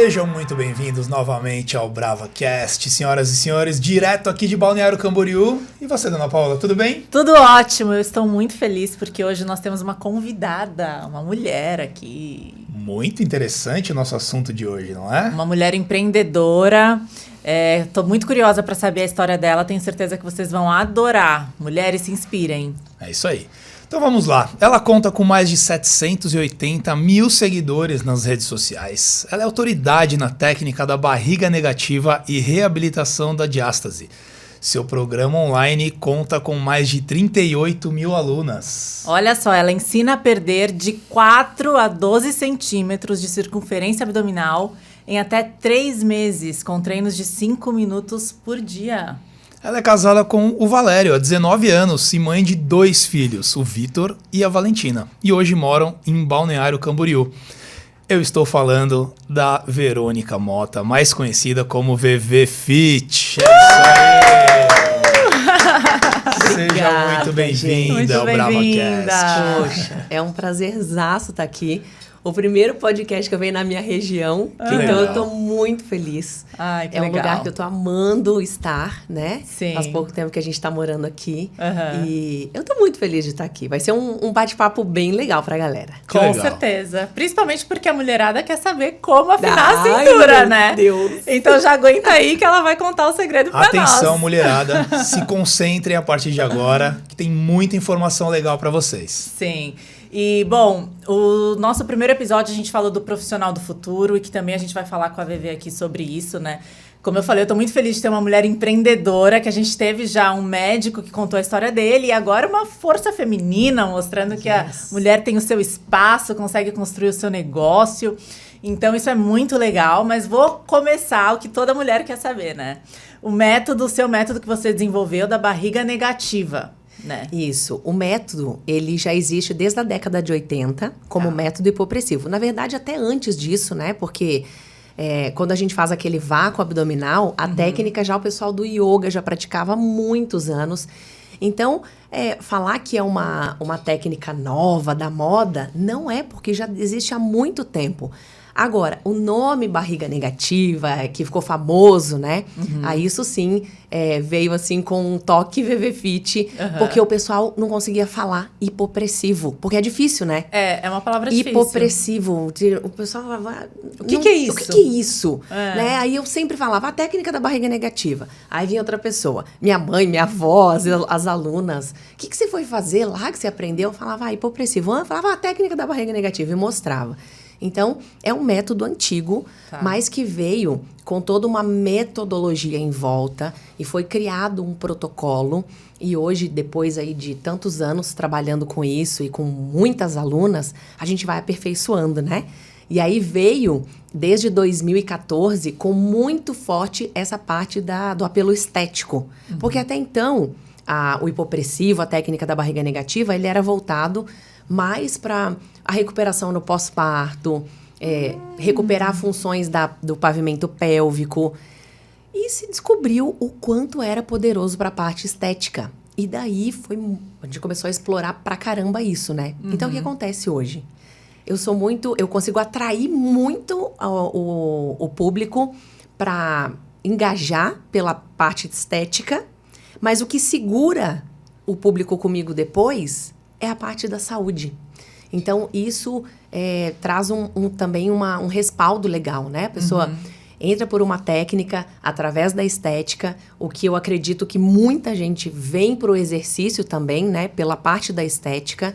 Sejam muito bem-vindos novamente ao BravaCast, senhoras e senhores, direto aqui de Balneário Camboriú. E você, dona Paula, tudo bem? Tudo ótimo, eu estou muito feliz porque hoje nós temos uma convidada, uma mulher aqui. Muito interessante o nosso assunto de hoje, não é? Uma mulher empreendedora. Estou muito curiosa para saber a história dela, tenho certeza que vocês vão adorar. Mulheres, se inspirem. É isso aí. Então vamos lá. Ela conta com mais de 780 mil seguidores nas redes sociais. Ela é autoridade na técnica da barriga negativa e reabilitação da diástase. Seu programa online conta com mais de 38 mil alunas. Olha só, ela ensina a perder de 4 a 12 centímetros de circunferência abdominal em até 3 meses, com treinos de 5 minutos por dia. Ela é casada com o Valério há 19 anos e mãe de 2 filhos, o Vitor e a Valentina. E hoje moram em Balneário Camboriú. Eu estou falando da Verônica Mota, mais conhecida como VV Fit. É isso aí! Seja muito bem-vinda ao BravaCast. Poxa, é um prazerzaço estar aqui. O primeiro podcast que eu venho na minha região, então legal. eu tô muito feliz. Ai, que é um legal. lugar que eu tô amando estar, né? Sim. Faz pouco tempo que a gente tá morando aqui. Uhum. E eu tô muito feliz de estar aqui. Vai ser um bate-papo bem legal pra galera. Que Com legal. certeza. Principalmente porque a mulherada quer saber como afinar a Ai, cintura, meu né? Deus. Então já aguenta aí que ela vai contar o segredo pra Atenção, nós. mulherada, se concentrem a partir de agora, que tem muita informação legal para vocês. Sim. E, bom, o nosso primeiro episódio a gente falou do profissional do futuro e que também a gente vai falar com a VV aqui sobre isso, né? Como eu falei, eu tô muito feliz de ter uma mulher empreendedora, que a gente teve já um médico que contou a história dele e agora uma força feminina mostrando que a mulher tem o seu espaço, consegue construir o seu negócio. Então isso é muito legal, mas vou começar o que toda mulher quer saber, né? O seu método que você desenvolveu da barriga negativa. Né? Isso. O método, ele já existe desde a década de 80 como método hipopressivo. Na verdade, até antes disso, né? Porque quando a gente faz aquele vácuo abdominal, a técnica já o pessoal do yoga já praticava há muitos anos. Então, falar que é uma técnica nova, da moda, não é, porque já existe há muito tempo. Agora, o nome barriga negativa, que ficou famoso, né? Aí isso sim veio assim com um toque VV Fit, porque o pessoal não conseguia falar hipopressivo, porque é difícil, né? É uma palavra difícil. Hipopressivo. O pessoal falava... O que é isso? O que é isso? Né? Aí eu sempre falava a técnica da barriga negativa. Aí vinha outra pessoa, minha mãe, minha avó, as alunas. O que você foi fazer lá que você aprendeu? Eu falava, hipopressivo. Eu falava a técnica da barriga negativa e mostrava. Então, é um método antigo, mas que veio com toda uma metodologia em volta e foi criado um protocolo. E hoje, depois aí de tantos anos trabalhando com isso e com muitas alunas, a gente vai aperfeiçoando, né? E aí veio, desde 2014, com muito forte essa parte do apelo estético. Porque até então, o hipopressivo, a técnica da barriga negativa, ele era voltado mais para a recuperação no pós-parto, recuperar funções do pavimento pélvico. E se descobriu o quanto era poderoso para a parte estética. E daí a gente começou a explorar pra caramba isso, né? Então, o que acontece hoje? Eu consigo atrair muito o público para engajar pela parte estética, mas o que segura o público comigo depois é a parte da saúde. Então, isso traz também um respaldo legal, né? A pessoa entra por uma técnica, através da estética, o que eu acredito que muita gente vem pro exercício também, né? Pela parte da estética,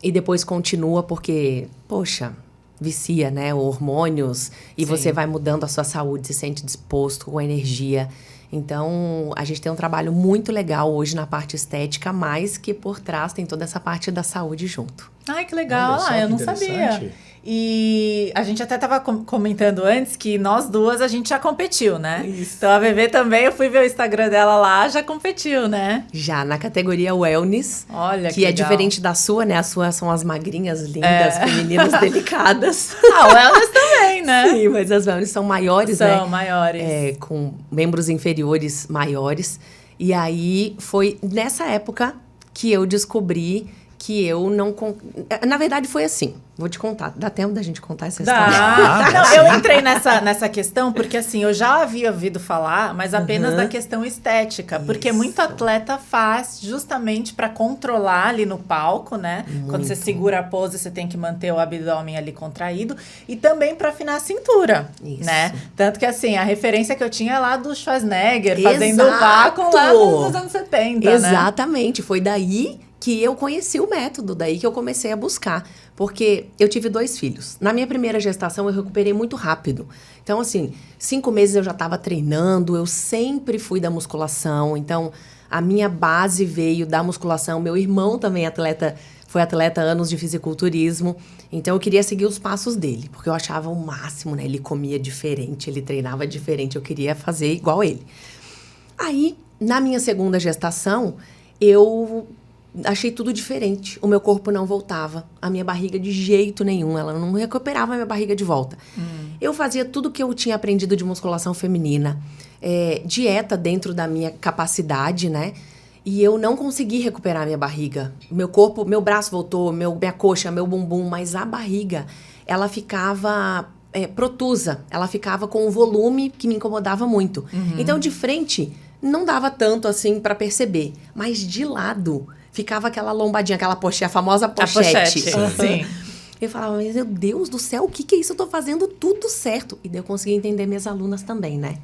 e depois continua porque, poxa, vicia, né? Hormônios, e você vai mudando a sua saúde, se sente disposto, com energia. Então, a gente tem um trabalho muito legal hoje na parte estética, mas que por trás tem toda essa parte da saúde junto. Ai, que legal. Olha só, Eu que não sabia. interessante. E a gente até estava comentando antes que nós duas a gente já competiu, né? Isso. Então a VV também, eu fui ver o Instagram dela lá, já competiu, né? Já na categoria Wellness, Olha que que é legal. diferente da sua, né? As suas são as magrinhas, lindas, femininas, delicadas. Ah, o Wellness também, né? Sim, mas as Wellness são maiores, né? São maiores. Com membros inferiores maiores. E aí, foi nessa época que eu descobri que eu não... Na verdade, foi assim. Vou te contar. Dá tempo da gente contar essa Dá. história? Não, eu entrei nessa questão porque, assim, eu já havia ouvido falar, mas apenas da questão estética. Porque muito atleta faz justamente para controlar ali no palco, né? Quando você segura a pose, você tem que manter o abdômen ali contraído. E também para afinar a cintura, né? Tanto que, assim, a referência que eu tinha é lá do Schwarzenegger, fazendo vácuo lá nos anos 70, Exatamente. Foi daí que eu conheci o método, daí que eu comecei a buscar. Porque eu tive 2 filhos. Na minha primeira gestação, eu recuperei muito rápido. Então, assim, 5 meses eu já estava treinando, eu sempre fui da musculação. Então, a minha base veio da musculação. Meu irmão também foi atleta anos de fisiculturismo. Então, eu queria seguir os passos dele, porque eu achava o máximo, né? Ele comia diferente, ele treinava diferente, eu queria fazer igual ele. Aí, na minha segunda gestação, eu achei tudo diferente. O meu corpo não voltava. A minha barriga de jeito nenhum. Ela não recuperava a minha barriga de volta. Eu fazia tudo que eu tinha aprendido de musculação feminina. Dieta dentro da minha capacidade, né? E eu não consegui recuperar a minha barriga. Meu corpo, meu braço voltou, minha coxa, meu bumbum. Mas a barriga, ela ficava protusa. Ela ficava com um volume que me incomodava muito. Então, de frente, não dava tanto assim pra perceber. Mas de lado... ficava aquela lombadinha, a famosa pochete. Sim. Eu falava, meu Deus do céu, o que é isso? Eu tô fazendo tudo certo. E daí eu conseguia entender minhas alunas também, né?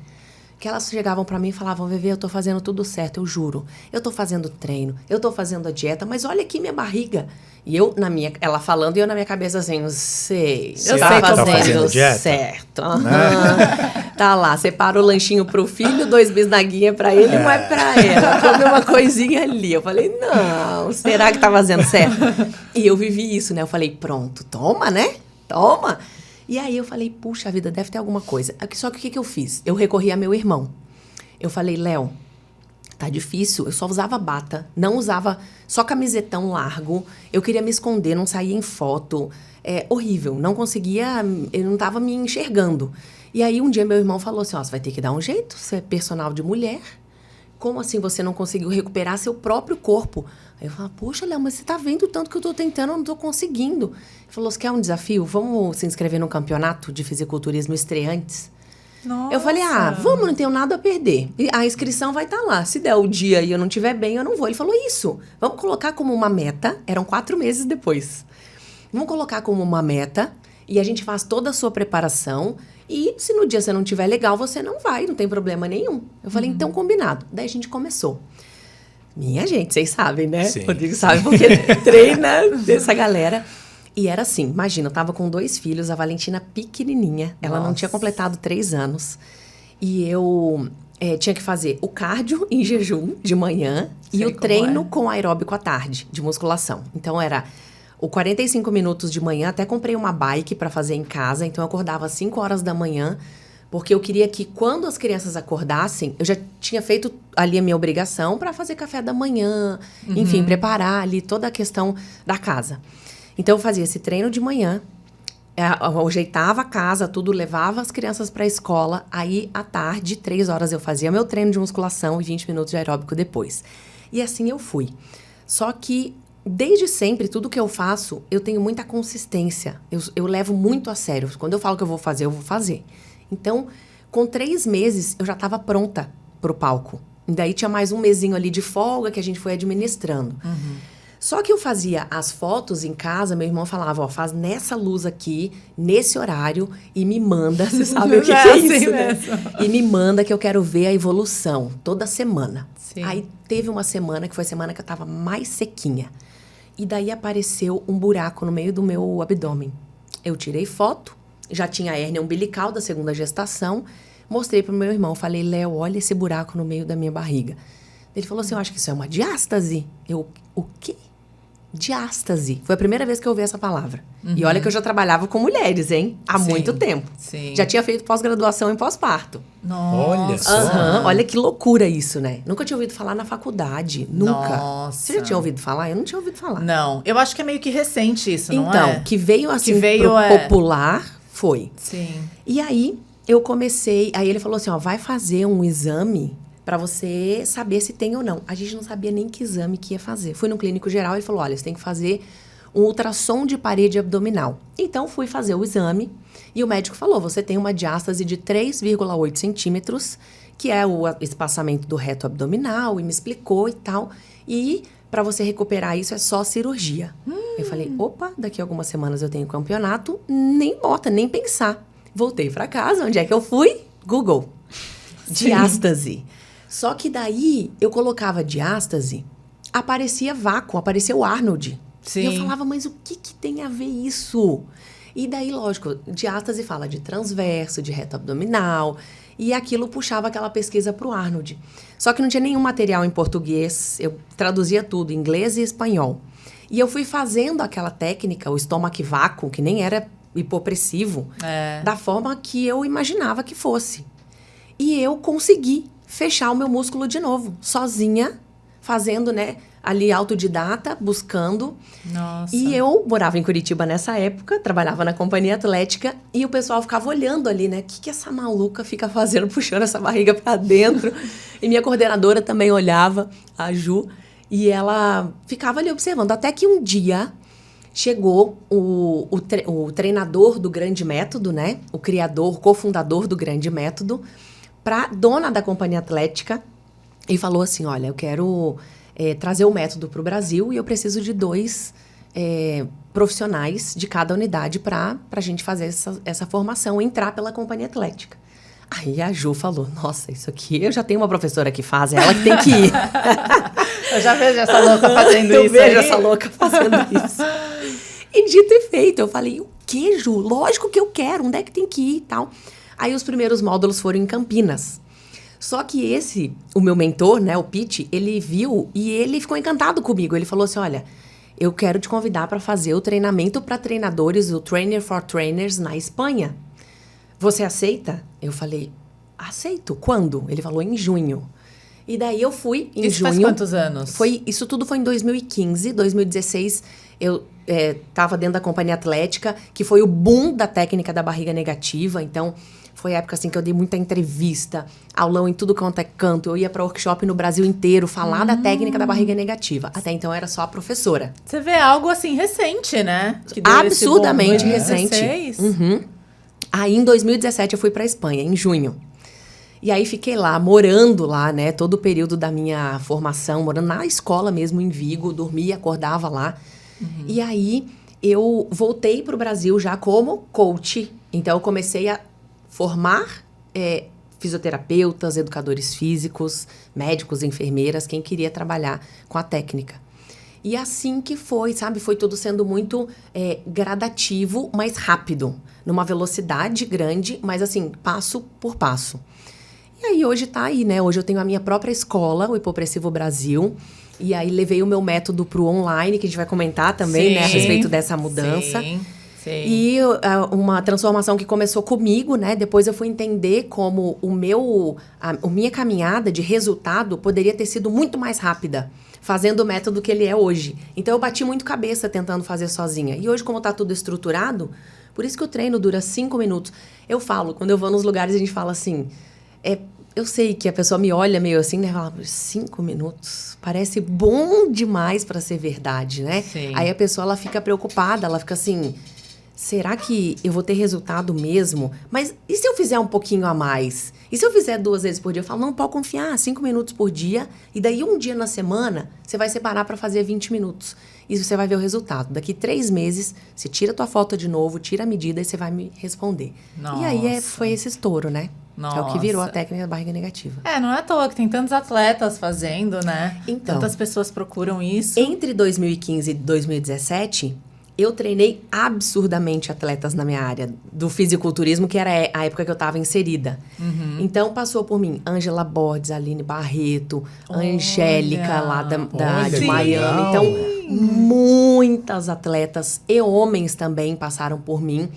Que elas chegavam pra mim e falavam, Vevê, eu tô fazendo tudo certo, eu juro. Eu tô fazendo treino, eu tô fazendo a dieta, mas olha aqui minha barriga. E eu, ela falando, e eu na minha cabeça assim, eu sei tá fazendo dieta? certo. Tá lá, separa o lanchinho pro filho, 2 bisnaguinhas pra ele, não é pra ela. Come uma coisinha ali. Eu falei, não, será que tá fazendo certo? E eu vivi isso, né? Eu falei, pronto, toma, né? Toma. E aí eu falei, puxa vida, deve ter alguma coisa. Só que o que eu fiz? Eu recorri a meu irmão. Eu falei, Léo, tá difícil. Eu só usava bata, não usava só camisetão largo. Eu queria me esconder, não saía em foto. Horrível, não conseguia, eu não tava me enxergando. E aí um dia meu irmão falou assim, você vai ter que dar um jeito, você é personal de mulher. Como assim você não conseguiu recuperar seu próprio corpo? Aí eu falei, poxa, Léo, mas você tá vendo o tanto que eu tô tentando, eu não tô conseguindo. Ele falou, você quer um desafio? Vamos se inscrever num campeonato de fisiculturismo estreantes? Nossa. Eu falei, vamos, não tenho nada a perder. E a inscrição vai estar lá. Se der o dia e eu não estiver bem, eu não vou. Ele falou, isso, vamos colocar como uma meta. Eram 4 meses depois. Vamos colocar como uma meta e a gente faz toda a sua preparação. E se no dia você não estiver legal, você não vai, não tem problema nenhum. Eu falei, então combinado. Daí a gente começou. Minha gente, vocês sabem, né? Sim. Rodrigo sabe porque treina dessa galera. E era assim, imagina, eu tava com 2 filhos, a Valentina pequenininha. Ela não tinha completado 3 anos. E eu tinha que fazer o cardio em jejum de manhã e o treino com aeróbico à tarde, de musculação. Então era... o 45 minutos de manhã, até comprei uma bike para fazer em casa, então eu acordava às 5 horas da manhã, porque eu queria que quando as crianças acordassem, eu já tinha feito ali a minha obrigação para fazer café da manhã, enfim, preparar ali toda a questão da casa. Então eu fazia esse treino de manhã, eu ajeitava a casa, tudo, levava as crianças para a escola, aí à tarde, 3 horas eu fazia meu treino de musculação e 20 minutos de aeróbico depois. E assim eu fui. Só que desde sempre, tudo que eu faço, eu tenho muita consistência. Eu levo muito a sério. Quando eu falo que eu vou fazer, eu vou fazer. Então, com 3 meses, eu já estava pronta pro palco. E daí tinha mais um mesinho ali de folga que a gente foi administrando. Só que eu fazia as fotos em casa, meu irmão falava, faz nessa luz aqui, nesse horário, e me manda, você sabe o que é isso, né? E me manda que eu quero ver a evolução, toda semana. Sim. Aí teve uma semana, que foi a semana que eu tava mais sequinha. E daí apareceu um buraco no meio do meu abdômen. Eu tirei foto, já tinha a hérnia umbilical da segunda gestação, mostrei pro meu irmão, falei, Léo, olha esse buraco no meio da minha barriga. Ele falou assim, eu acho que isso é uma diástase. Eu, o quê? Diástase. Foi a primeira vez que eu ouvi essa palavra. E olha que eu já trabalhava com mulheres, hein? Há muito tempo. Sim. Já tinha feito pós-graduação em pós-parto. Nossa. Olha só. Olha que loucura isso, né? Nunca tinha ouvido falar na faculdade. Nunca. Nossa. Você já tinha ouvido falar? Eu não tinha ouvido falar. Não, eu acho que é meio que recente isso, não é? Então, que veio assim veio, pro popular, foi. Sim. E aí, eu comecei... Aí ele falou assim, vai fazer um exame para você saber se tem ou não. A gente não sabia nem que exame que ia fazer. Fui no clínico geral e ele falou, olha, você tem que fazer um ultrassom de parede abdominal. Então, fui fazer o exame e o médico falou, você tem uma diástase de 3,8 centímetros, que é o espaçamento do reto abdominal, e me explicou e tal. E para você recuperar isso é só cirurgia. Eu falei, opa, daqui a algumas semanas eu tenho campeonato, nem bota, nem pensar. Voltei para casa, onde é que eu fui? Google. Diástase. Só que daí, eu colocava diástase, aparecia vácuo, aparecia o Arnold. Sim. E eu falava, mas o que tem a ver isso? E daí, lógico, diástase fala de transverso, de reto abdominal, e aquilo puxava aquela pesquisa para o Arnold. Só que não tinha nenhum material em português, eu traduzia tudo, inglês e espanhol. E eu fui fazendo aquela técnica, o estômago vácuo, que nem era hipopressivo, da forma que eu imaginava que fosse. E eu consegui fechar o meu músculo de novo, sozinha, fazendo, né, ali autodidata, buscando. Nossa. E eu morava em Curitiba nessa época, trabalhava na companhia atlética, e o pessoal ficava olhando ali, né, o que essa maluca fica fazendo, puxando essa barriga pra dentro. E minha coordenadora também olhava, a Ju, e ela ficava ali observando. Até que um dia chegou o treinador do Grande Método, né, o criador, cofundador do Grande Método, pra dona da companhia atlética, e falou assim, olha, eu quero trazer o método para o Brasil e eu preciso de 2 profissionais de cada unidade para a gente fazer essa formação, entrar pela companhia atlética. Aí a Ju falou, nossa, isso aqui eu já tenho uma professora que faz, é ela que tem que ir. Eu já vejo essa louca fazendo Eu isso. vejo essa louca fazendo isso. E dito e feito, eu falei, o que, Ju? Lógico que eu quero, onde é que tem que ir e tal. Aí os primeiros módulos foram em Campinas. Só que o meu mentor, né, o Pete, ele viu e ele ficou encantado comigo. Ele falou assim, olha, eu quero te convidar para fazer o treinamento para treinadores, o Trainer for Trainers na Espanha. Você aceita? Eu falei, aceito. Quando? Ele falou, em junho. E daí eu fui em junho. Isso faz quantos anos? Isso tudo foi em 2015, 2016. Eu estava dentro da companhia atlética, que foi o boom da técnica da barriga negativa. Então, foi a época assim que eu dei muita entrevista, aulão em tudo quanto é canto. Eu ia para workshop no Brasil inteiro, falar da técnica da barriga negativa. Até então, eu era só a professora. Você vê algo assim recente, né? Que deu Absurdamente esse boom. recente. 2016? Uhum. Aí, em 2017, eu fui para Espanha, em junho. E aí, fiquei lá, morando lá, né? Todo o período da minha formação, morando na escola mesmo, em Vigo. Dormia, acordava lá. Uhum. E aí, eu voltei para o Brasil já como coach. Então, eu comecei a formar fisioterapeutas, educadores físicos, médicos, enfermeiras, quem queria trabalhar com a técnica. E assim que foi, sabe? Foi tudo sendo muito gradativo, mas rápido. Numa velocidade grande, mas assim, passo por passo. E aí, hoje tá aí, né? Hoje eu tenho a minha própria escola, o Hipopressivo Brasil. E aí, levei o meu método pro online, que a gente vai comentar também, né? A respeito dessa mudança. Sim. Sim. E uma transformação que começou comigo, né? Depois eu fui entender como a minha caminhada de resultado poderia ter sido muito mais rápida, fazendo o método que ele é hoje. Então, eu bati muito cabeça tentando fazer sozinha. E hoje, como tá tudo estruturado, por isso que o treino dura 5 minutos. Eu falo, quando eu vou nos lugares, a gente fala assim... eu sei que a pessoa me olha meio assim, né? Fala, 5 minutos? Parece bom demais para ser verdade, né? Sim. Aí a pessoa, ela fica preocupada, ela fica assim... Será que eu vou ter resultado mesmo? Mas e se eu fizer um pouquinho a mais? E se eu fizer 2 vezes por dia? Eu falo, não, pode confiar, 5 minutos por dia. E daí, um dia na semana, você vai separar para fazer 20 minutos. E você vai ver o resultado. Daqui 3 meses, você tira a tua foto de novo, tira a medida e você vai me responder. Nossa. E aí, foi esse estouro, né? Nossa. É o que virou a técnica da barriga negativa. Não é à toa que tem tantos atletas fazendo, né? Então, tantas pessoas procuram isso. Entre 2015 e 2017... eu treinei absurdamente atletas na minha área do fisiculturismo, que era a época que eu estava inserida. Uhum. Então, passou por mim Ângela Borges, Aline Barreto, Angélica, lá de Miami. Então, muitas atletas e homens também passaram por mim.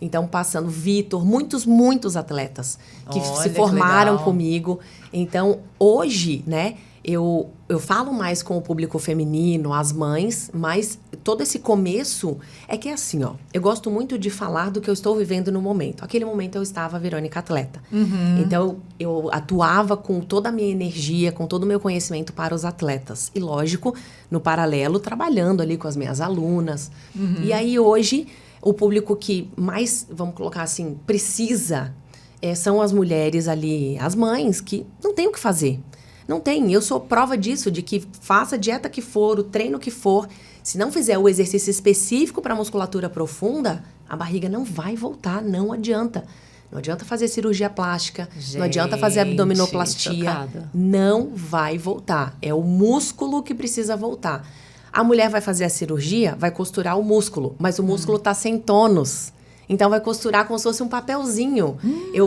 Então, passando Vitor, muitos atletas que se formaram comigo. Então, hoje, né... Eu falo mais com o público feminino, as mães, mas todo esse começo é que é assim, ó. Eu gosto muito de falar do que eu estou vivendo no momento. Aquele momento eu estava Verônica atleta. Então, eu atuava com toda a minha energia, com todo o meu conhecimento para os atletas. E, lógico, no paralelo, trabalhando ali com as minhas alunas. E aí, hoje, o público que mais, vamos colocar assim, precisa são as mulheres ali, as mães, que não tem o que fazer. Não tem. Eu sou prova disso, de que faça a dieta que for, o treino que for. Se não fizer o exercício específico para musculatura profunda, a barriga não vai voltar, não adianta. Não adianta fazer cirurgia plástica, não adianta fazer abdominoplastia. Chocada. Não vai voltar. É o músculo que precisa voltar. A mulher vai fazer a cirurgia, vai costurar o músculo, mas o músculo está sem tônus. Então, vai costurar como se fosse um papelzinho.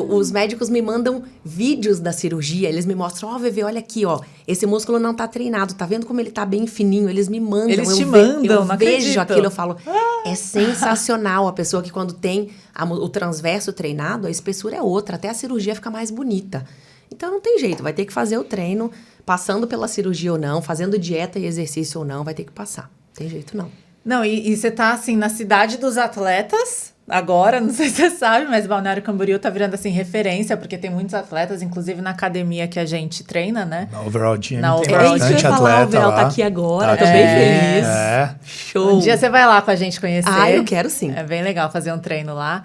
Os médicos me mandam vídeos da cirurgia. Eles me mostram, VV, olha aqui, ó. Esse músculo não tá treinado. Tá vendo como ele tá bem fininho? Eles me mandam. Eles te mandam, eu não vejo acredito. aquilo, eu falo... É sensacional a pessoa que quando tem o transverso treinado, a espessura é outra. Até a cirurgia fica mais bonita. Então, não tem jeito. Vai ter que fazer o treino, passando pela cirurgia ou não, fazendo dieta e exercício ou não, vai ter que passar. Não tem jeito, não. Não, e você tá, assim, na cidade dos atletas... Agora, não sei se você sabe, mas Balneário Camboriú tá virando, assim, referência, porque tem muitos atletas, inclusive na academia que a gente treina, né? Na Overall Gym Na tem Overall bastante isso que eu ia falar, atleta o Overall lá. tá aqui agora, Tá tô bem aqui, feliz. Show. Um dia você vai lá com a gente conhecer. Eu quero sim. É bem legal fazer um treino lá.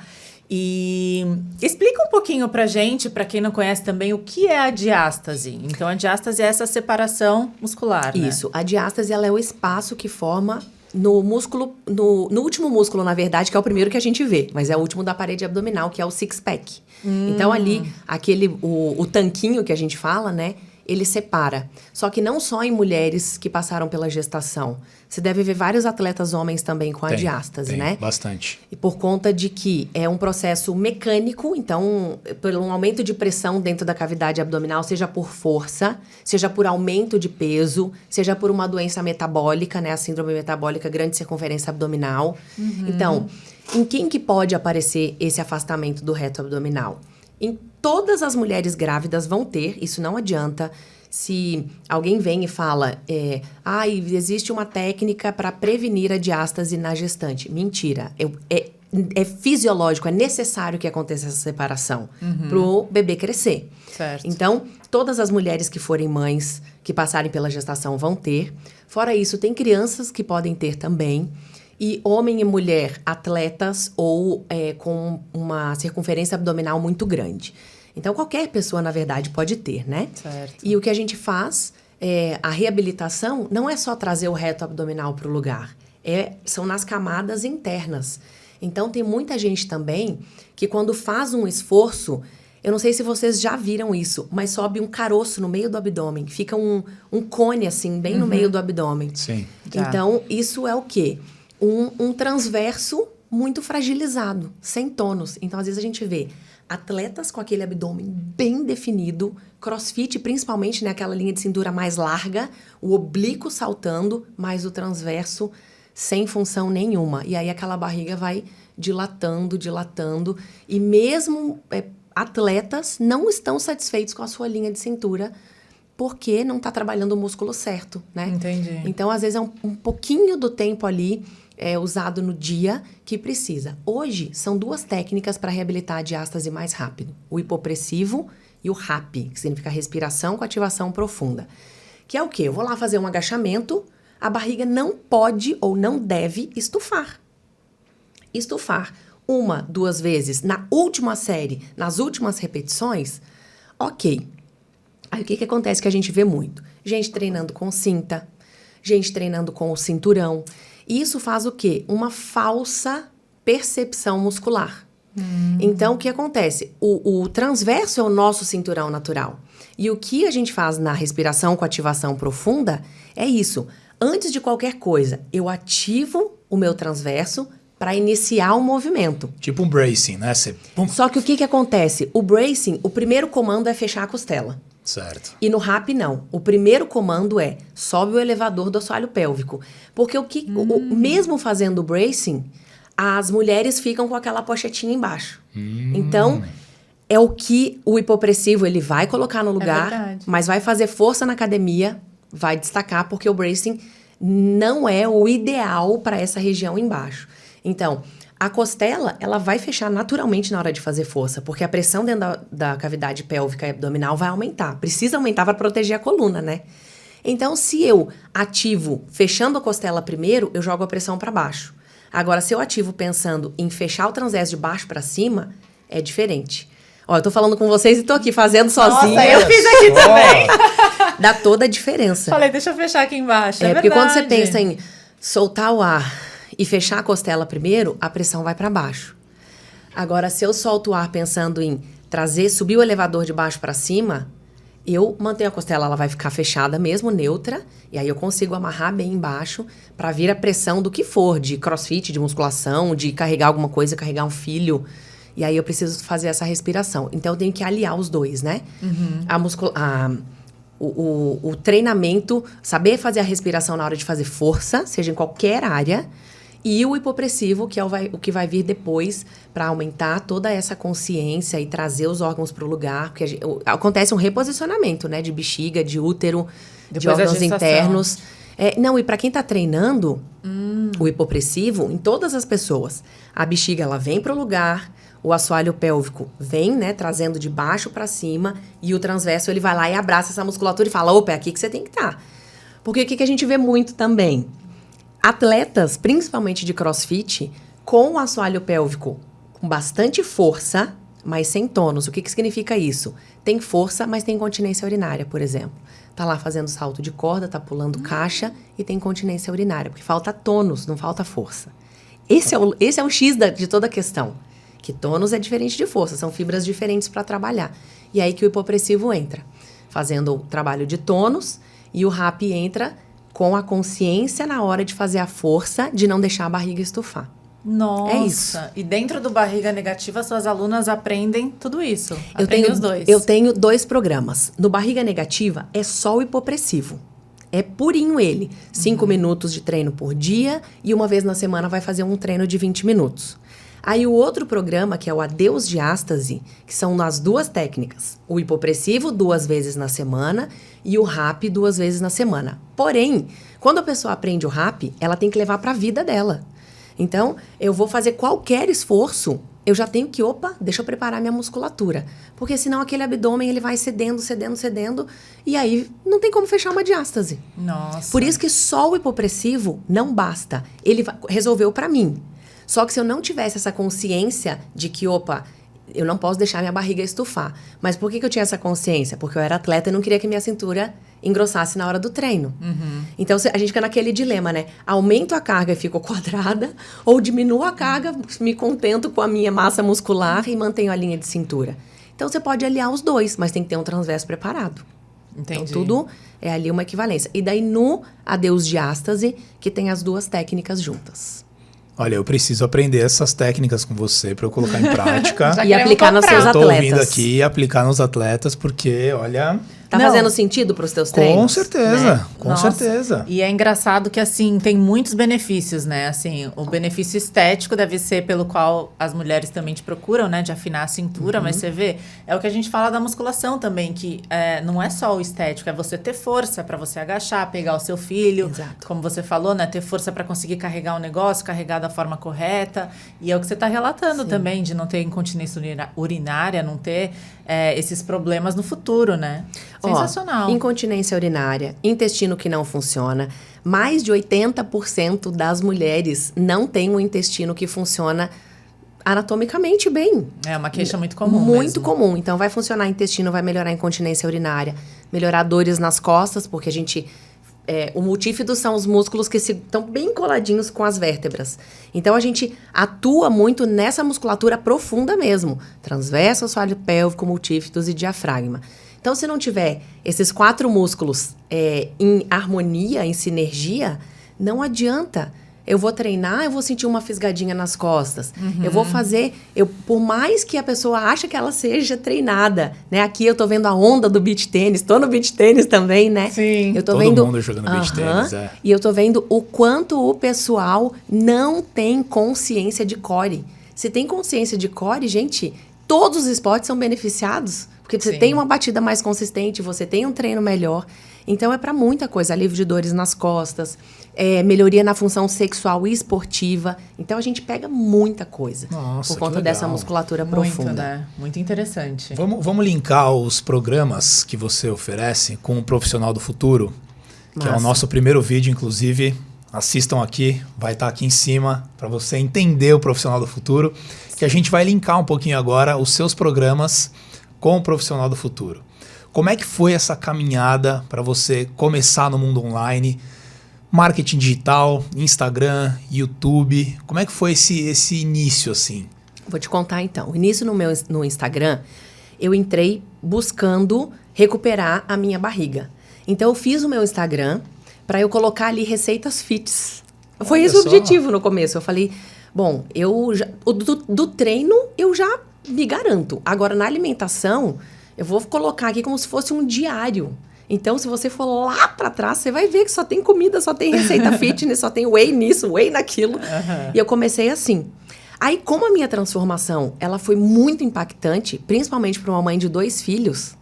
E explica um pouquinho pra gente, pra quem não conhece também, o que é a diástase. Então, a diástase é essa separação muscular, né? Isso. A diástase, ela é o espaço que forma no músculo, no último músculo, na verdade, que é o primeiro que a gente vê, mas é o último da parede abdominal, que é o six-pack. Então, ali, o tanquinho que a gente fala, né? Ele separa. Só que não só em mulheres que passaram pela gestação. Você deve ver vários atletas homens também com a diástase, tem, né? Bastante. E por conta de que é um processo mecânico, então, por um aumento de pressão dentro da cavidade abdominal, seja por força, seja por aumento de peso, seja por uma doença metabólica, né? A síndrome metabólica grande circunferência abdominal. Então, em quem que pode aparecer esse afastamento do reto abdominal? Em todas as mulheres grávidas vão ter, isso não adianta. Se alguém vem e fala, existe uma técnica para prevenir a diástase na gestante. Mentira. É fisiológico, é necessário que aconteça essa separação para o bebê crescer. Certo. Então, todas as mulheres que forem mães, que passarem pela gestação, vão ter. Fora isso, tem crianças que podem ter também. E homem e mulher atletas ou com uma circunferência abdominal muito grande. Então, qualquer pessoa, na verdade, pode ter, né? Certo. E o que a gente faz, a reabilitação, não é só trazer o reto abdominal para o lugar. São nas camadas internas. Então, tem muita gente também que quando faz um esforço, eu não sei se vocês já viram isso, mas sobe um caroço no meio do abdômen. Fica um cone, assim, bem no meio do abdômen. Sim. Já. Então, isso é o quê? Um transverso muito fragilizado, sem tônus. Então, às vezes a gente vê atletas com aquele abdômen bem definido, crossfit, principalmente naquela linha de cintura mais larga, o oblíquo saltando, mas o transverso sem função nenhuma. E aí aquela barriga vai dilatando. E mesmo atletas não estão satisfeitos com a sua linha de cintura, porque não está trabalhando o músculo certo, né? Entendi. Então, às vezes, é um pouquinho do tempo ali usado no dia que precisa. Hoje, são duas técnicas para reabilitar a diástase mais rápido. O hipopressivo e o RAP, que significa respiração com ativação profunda. Que é o quê? Eu vou lá fazer um agachamento, a barriga não pode ou não deve estufar. Estufar 1, 2 vezes na última série, nas últimas repetições, ok. Aí o que acontece que a gente vê muito? Gente treinando com cinta, gente treinando com o cinturão. E isso faz o quê? Uma falsa percepção muscular. Então, o que acontece? O transverso é o nosso cinturão natural. E o que a gente faz na respiração com ativação profunda é isso. Antes de qualquer coisa, eu ativo o meu transverso para iniciar o movimento. Tipo um bracing, né? Só que o que acontece? O bracing, o primeiro comando é fechar a costela. Certo. E no RAP, não. O primeiro comando é sobe o elevador do assoalho pélvico. Porque mesmo fazendo o bracing, as mulheres ficam com aquela pochetinha embaixo. Então, é o que o hipopressivo ele vai colocar no lugar, verdade. mas vai fazer força na academia, vai destacar, porque o bracing não é o ideal para essa região embaixo. Então, a costela, ela vai fechar naturalmente na hora de fazer força, porque a pressão dentro da cavidade pélvica e abdominal vai aumentar. Precisa aumentar para proteger a coluna, né? Então, se eu ativo fechando a costela primeiro, eu jogo a pressão para baixo. Agora, se eu ativo pensando em fechar o transverso de baixo para cima, é diferente. Ó, eu tô falando com vocês e tô aqui fazendo sozinha. Nossa, eu fiz aqui também. Dá toda a diferença. Falei, deixa eu fechar aqui embaixo. É porque verdade. quando você pensa em soltar o ar e fechar a costela primeiro, a pressão vai para baixo. Agora, se eu solto o ar pensando em subir o elevador de baixo para cima, eu mantenho a costela, ela vai ficar fechada mesmo, neutra, e aí eu consigo amarrar bem embaixo para vir a pressão do que for, de crossfit, de musculação, de carregar alguma coisa, carregar um filho. E aí eu preciso fazer essa respiração. Então eu tenho que aliar os dois, né? O treinamento, saber fazer a respiração na hora de fazer força, seja em qualquer área, e o hipopressivo, que é o que vai vir depois para aumentar toda essa consciência e trazer os órgãos para o lugar. Porque acontece um reposicionamento, né? De bexiga, de útero, de órgãos internos. E para quem está treinando o hipopressivo, em todas as pessoas, a bexiga ela vem para o lugar, o assoalho pélvico vem, né, trazendo de baixo para cima, e o transverso ele vai lá e abraça essa musculatura e fala, opa, é aqui que você tem que estar. Porque o que a gente vê muito também? Atletas, principalmente de crossfit, com o assoalho pélvico com bastante força, mas sem tônus. O que significa isso? Tem força, mas tem incontinência urinária, por exemplo. Tá lá fazendo salto de corda, tá pulando caixa e tem incontinência urinária, porque falta tônus, não falta força. Esse é o X de toda a questão. Que tônus é diferente de força, são fibras diferentes para trabalhar. E aí que o hipopressivo entra, fazendo o trabalho de tônus, e o RAP entra com a consciência na hora de fazer a força de não deixar a barriga estufar. Nossa! É isso. E dentro do Barriga Negativa, suas alunas aprendem tudo isso? Aprendem os dois? Eu tenho 2 programas. No Barriga Negativa, é só o hipopressivo. É purinho ele. 5 minutos de treino por dia e uma vez na semana vai fazer um treino de 20 minutos. Aí o outro programa, que é o Adeus Diástase, que são as 2 técnicas. O hipopressivo 2 vezes na semana e o RAP 2 vezes na semana. Porém, quando a pessoa aprende o RAP, ela tem que levar para a vida dela. Então, eu vou fazer qualquer esforço, eu já tenho que, deixa eu preparar minha musculatura. Porque senão aquele abdômen ele vai cedendo, e aí não tem como fechar uma diástase. Nossa. Por isso que só o hipopressivo não basta. Ele resolveu para mim. Só que se eu não tivesse essa consciência de que, eu não posso deixar minha barriga estufar. Mas por que eu tinha essa consciência? Porque eu era atleta e não queria que minha cintura engrossasse na hora do treino. Então, a gente fica naquele dilema, né? Aumento a carga e fico quadrada, ou diminuo a carga, me contento com a minha massa muscular e mantenho a linha de cintura. Então, você pode aliar os dois, mas tem que ter um transverso preparado. Entendi. Então, tudo é ali uma equivalência. E daí, no Adeus Diástase, que tem as 2 técnicas juntas. Olha, eu preciso aprender essas técnicas com você para eu colocar em prática. E aplicar nos seus atletas. Estou vindo aqui e aplicar nos atletas, porque, olha... Tá fazendo sentido para os teus treinos? Com certeza, né? Com certeza. E é engraçado que, assim, tem muitos benefícios, né? Assim, o benefício estético deve ser pelo qual as mulheres também te procuram, né? De afinar a cintura, mas você vê, é o que a gente fala da musculação também, que não é só o estético, é você ter força para você agachar, pegar o seu filho. Exato. Como você falou, né? Ter força para conseguir carregar um negócio, carregar da forma correta. E é o que você está relatando também, de não ter incontinência urinária, não ter esses problemas no futuro, né? Sensacional. Incontinência urinária, intestino que não funciona. Mais de 80% das mulheres não têm um intestino que funciona anatomicamente bem. É uma queixa muito comum Muito mesmo. comum. Então, vai funcionar intestino, vai melhorar a incontinência urinária, melhorar dores nas costas, porque a gente... o multífido são os músculos que estão bem coladinhos com as vértebras. Então, a gente atua muito nessa musculatura profunda mesmo. Transverso, assoalho pélvico, multífidos e diafragma. Então, se não tiver esses 4 músculos em harmonia, em sinergia, não adianta. Eu vou treinar, eu vou sentir uma fisgadinha nas costas. Eu vou fazer... por mais que a pessoa ache que ela seja treinada, né? Aqui eu tô vendo a onda do beach tênis. Tô no beach tênis também, né? Sim. Eu tô Todo vendo, mundo jogando beach tênis, E eu tô vendo o quanto o pessoal não tem consciência de core. Se tem consciência de core, gente, todos os esportes são beneficiados. Porque você tem uma batida mais consistente, você tem um treino melhor. Então, é para muita coisa. Alívio de dores nas costas, melhoria na função sexual e esportiva. Então, a gente pega muita coisa. Nossa, por conta que legal. dessa musculatura Muito, profunda. né? Muito interessante. Vamos linkar os programas que você oferece com o Profissional do Futuro, que é o Massa. nosso primeiro vídeo, inclusive. Assistam aqui, vai estar aqui em cima para você entender o Profissional do Futuro, que a gente vai linkar um pouquinho agora os seus programas com o Profissional do Futuro. Como é que foi essa caminhada para você começar no mundo online? Marketing digital, Instagram, YouTube. Como é que foi esse início assim? Vou te contar então. O início no Instagram, eu entrei buscando recuperar a minha barriga. Então eu fiz o meu Instagram para eu colocar ali receitas fits. Foi Olha esse o só. objetivo no começo. Eu falei, bom, do treino eu já me garanto. Agora na alimentação, eu vou colocar aqui como se fosse um diário. Então, se você for lá para trás, você vai ver que só tem comida, só tem receita fitness, só tem whey nisso, whey naquilo. Uhum. E eu comecei assim. Aí, como a minha transformação, ela foi muito impactante, principalmente para uma mãe de 2 filhos,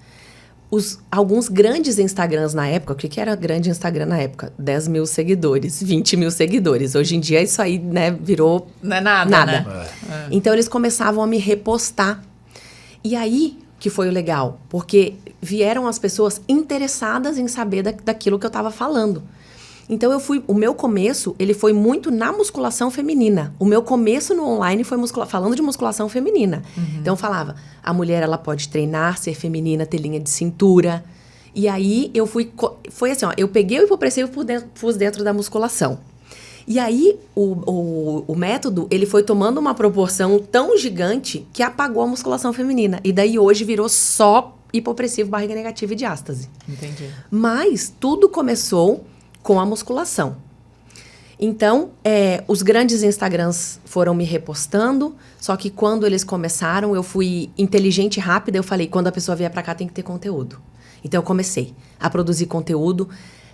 alguns grandes Instagrams na época, o que era grande Instagram na época? 10 mil seguidores, 20 mil seguidores. Hoje em dia, isso aí, né, virou Não é nada, nada. né? Então, eles começavam a me repostar. E aí que foi o legal, porque vieram as pessoas interessadas em saber daquilo que eu estava falando. Então, o meu começo, ele foi muito na musculação feminina. O meu começo no online foi falando de musculação feminina. Então, eu falava, a mulher, ela pode treinar, ser feminina, ter linha de cintura. E aí, foi assim, ó, eu peguei o hipopressivo e pus dentro da musculação. E aí, o método, ele foi tomando uma proporção tão gigante que apagou a musculação feminina. E daí, hoje, virou só hipopressivo, barriga negativa e diástase. Entendi. Mas tudo começou com a musculação. Então, os grandes Instagrams foram me repostando, só que quando eles começaram, eu fui inteligente e rápida, eu falei, quando a pessoa vier pra cá tem que ter conteúdo. Então, eu comecei a produzir conteúdo.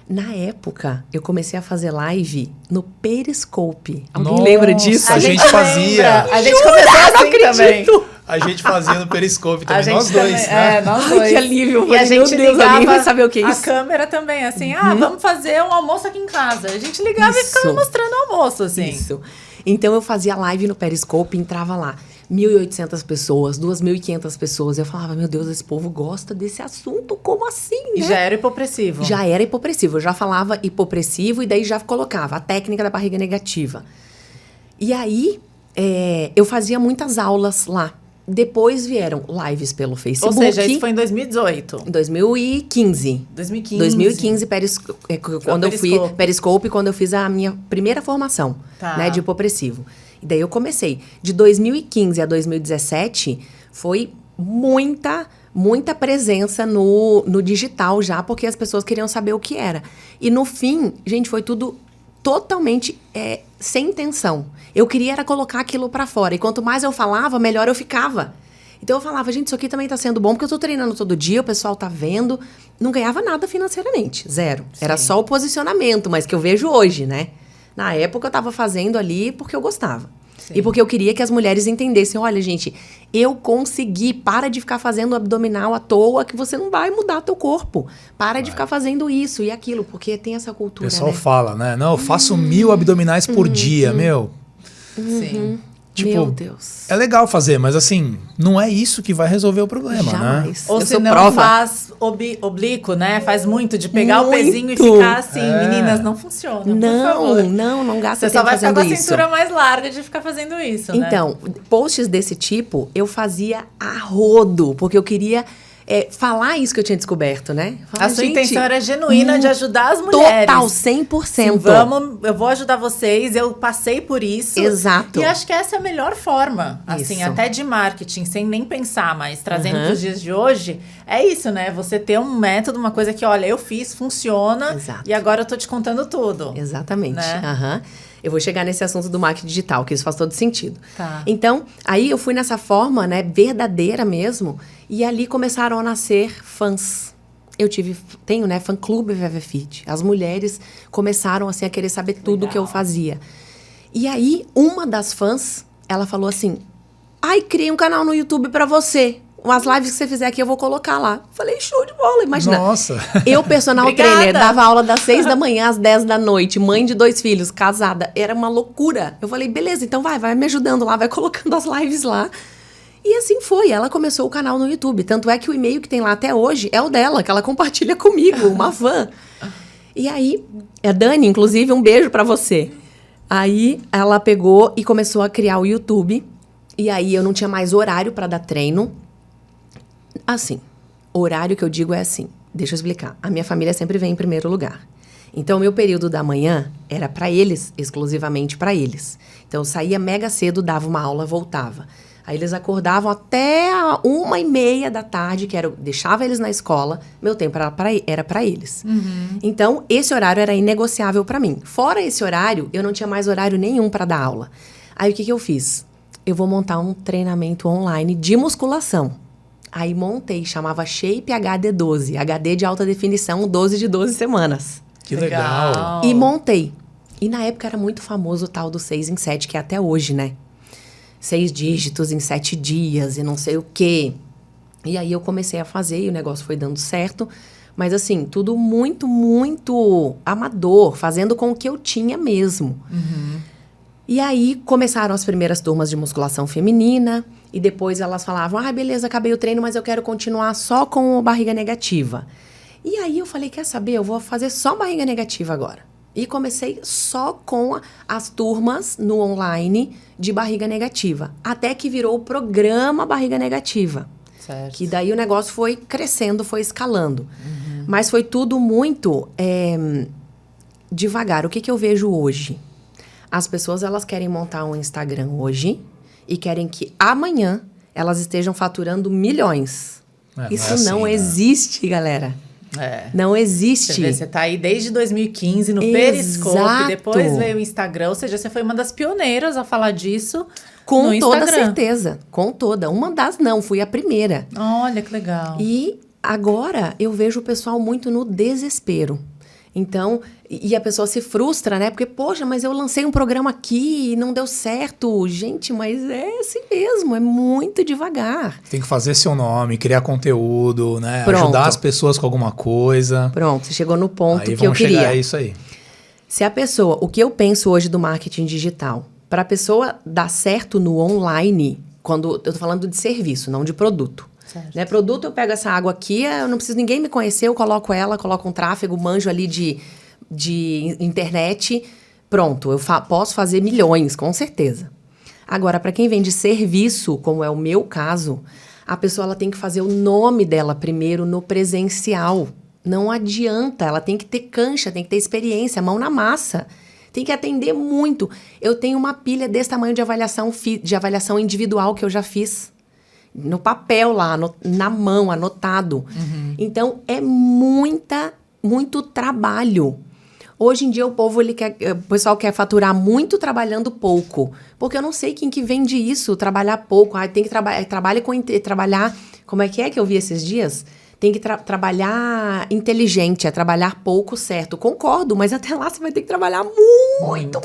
Na época, eu comecei a fazer live no Periscope. Alguém lembra disso? A gente fazia. A gente começou assim também. A gente fazia no Periscope também, A gente nós dois, também, né? nós Ai, dois. que alívio. E a gente Meu Deus, alguém ligava vai saber o que é isso. a câmera também, assim, vamos fazer um almoço aqui em casa. A gente ligava e ficava Isso. mostrando o almoço, assim. Isso. Então, eu fazia live no Periscope, entrava lá. 1.800 pessoas, 2.500 pessoas. Eu falava, meu Deus, esse povo gosta desse assunto, como assim, né? E já era hipopressivo. Já era hipopressivo. Eu já falava hipopressivo e daí já colocava a técnica da barriga negativa. E aí, eu fazia muitas aulas lá. Depois vieram lives pelo Ou Facebook. seja, isso foi em 2018. Em 2015. 2015. 2015, quando eu fui Periscope. Periscope, quando eu fiz a minha primeira formação, Tá. né, de hipopressivo. E daí eu comecei. De 2015 a 2017, foi muita presença no digital já, porque as pessoas queriam saber o que era. E no fim, gente, foi tudo totalmente sem intenção. Eu queria era colocar aquilo pra fora. E quanto mais eu falava, melhor eu ficava. Então eu falava, gente, isso aqui também tá sendo bom, porque eu tô treinando todo dia, o pessoal tá vendo. Não ganhava nada financeiramente, zero. Sim. Era só o posicionamento, mas que eu vejo hoje, né? Na época eu tava fazendo ali porque eu gostava. Sim. E porque eu queria que as mulheres entendessem, olha, gente, eu consegui, para de ficar fazendo abdominal à toa, que você não vai mudar teu corpo. Para de ficar fazendo isso e aquilo, porque tem essa O cultura, pessoal né? fala, né? Não, eu faço 1000 abdominais por dia, meu. Sim. Tipo, Meu Deus. é legal fazer, mas assim, não é isso que vai resolver o problema, né? Jamais. Ou Eu se sou não prova. faz oblíquo, né? Faz muito de pegar o Muito. pezinho e ficar assim. É. Meninas, não funciona, por favor. Não gasta Você só tempo vai ficar fazendo com a isso. cintura mais larga de ficar fazendo isso, né? Então, posts desse tipo, eu fazia a rodo, porque eu queria falar isso que eu tinha descoberto, né? Falar, A sua gente, intenção era genuína de ajudar as mulheres. Total, 100%. Sim, eu vou ajudar vocês, eu passei por isso. Exato. E acho que essa é a melhor forma, assim, Isso. até de marketing, sem nem pensar, mas trazendo Uhum. para os dias de hoje, é isso, né? Você ter um método, uma coisa que, olha, eu fiz, funciona, Exato. e agora eu tô te contando tudo. Exatamente. Né? Aham. Eu vou chegar nesse assunto do marketing digital, que isso faz todo sentido. Tá. Então, aí eu fui nessa forma, né, verdadeira mesmo, e ali começaram a nascer fãs. Tenho, né, fã-clube VVFit. As mulheres começaram, assim, a querer saber tudo que eu fazia. E aí, uma das fãs, ela falou assim, criei um canal no YouTube pra você. umas lives que você fizer aqui, eu vou colocar lá. Falei, show de bola, imagina. Nossa. Eu, personal Obrigada. trainer, dava aula das 6 da manhã às 10 da noite, mãe de 2 filhos, casada. Era uma loucura. Eu falei, beleza, então vai me ajudando lá, vai colocando as lives lá. E assim foi, ela começou o canal no YouTube. Tanto é que o e-mail que tem lá até hoje é o dela, que ela compartilha comigo, uma fã. E aí, a Dani, inclusive, um beijo pra você. Aí, ela pegou e começou a criar o YouTube. E aí, eu não tinha mais horário pra dar treino. Assim, horário que eu digo é assim, deixa eu explicar. A minha família sempre vem em primeiro lugar. Então, o meu período da manhã era pra eles, exclusivamente pra eles. Então, eu saía mega cedo, dava uma aula, voltava. Aí eles acordavam até 1h30 da tarde, que era, deixava eles na escola, meu tempo era pra eles. Então, esse horário era inegociável pra mim. Fora esse horário, eu não tinha mais horário nenhum pra dar aula. Aí, o que eu fiz? Eu vou montar um treinamento online de musculação. Aí, montei, chamava Shape HD12, HD de alta definição, 12 de 12 semanas. Que legal. E montei. E na época era muito famoso o tal do 6 em 7, que é até hoje, né? 6 dígitos em 7 dias e não sei o quê. E aí eu comecei a fazer e o negócio foi dando certo. Mas assim, tudo muito, muito amador, fazendo com o que eu tinha mesmo. E aí começaram as primeiras turmas de musculação feminina. E depois elas falavam, beleza, acabei o treino, mas eu quero continuar só com barriga negativa. E aí eu falei, quer saber, eu vou fazer só barriga negativa agora. E comecei só com as turmas no online de barriga negativa. Até que virou o programa Barriga Negativa. Certo. Que daí o negócio foi crescendo, foi escalando. Mas foi tudo muito devagar. O que eu vejo hoje? As pessoas, elas querem montar um Instagram hoje e querem que amanhã elas estejam faturando milhões. Isso não existe, galera. Não existe. Você vê, você tá aí desde 2015 no Periscope, depois veio o Instagram, ou seja, você foi uma das pioneiras a falar disso com no toda Instagram. certeza, com toda. Uma das não, fui a primeira. Olha que legal. E agora eu vejo o pessoal muito no desespero. Então, e a pessoa se frustra, né? Porque, poxa, mas eu lancei um programa aqui e não deu certo. Gente, mas é assim mesmo, é muito devagar. Tem que fazer seu nome, criar conteúdo, né? Pronto. Ajudar as pessoas com alguma coisa. Pronto, você chegou no ponto Aí que eu vamos chegar queria. a isso aí. Se a pessoa, o que eu penso hoje do marketing digital, para a pessoa dar certo no online, quando eu tô falando de serviço, não de produto. Né? Produto, eu pego essa água aqui, eu não preciso ninguém me conhecer, eu coloco ela, coloco um tráfego, manjo ali de internet, pronto, eu posso fazer milhões, com certeza. Agora, para quem vende serviço, como é o meu caso, a pessoa ela tem que fazer o nome dela primeiro no presencial. Não adianta, ela tem que ter cancha, tem que ter experiência, mão na massa. Tem que atender muito. Eu tenho uma pilha desse tamanho de avaliação individual que eu já fiz. No papel lá, na mão, anotado. Então, é muito trabalho. Hoje em dia, o pessoal quer faturar muito trabalhando pouco. Porque eu não sei quem que vende isso, trabalhar pouco. Tem que trabalhar... Como é que eu vi esses dias? Tem que trabalhar inteligente, é trabalhar pouco, certo. Concordo, mas até lá você vai ter que trabalhar muito.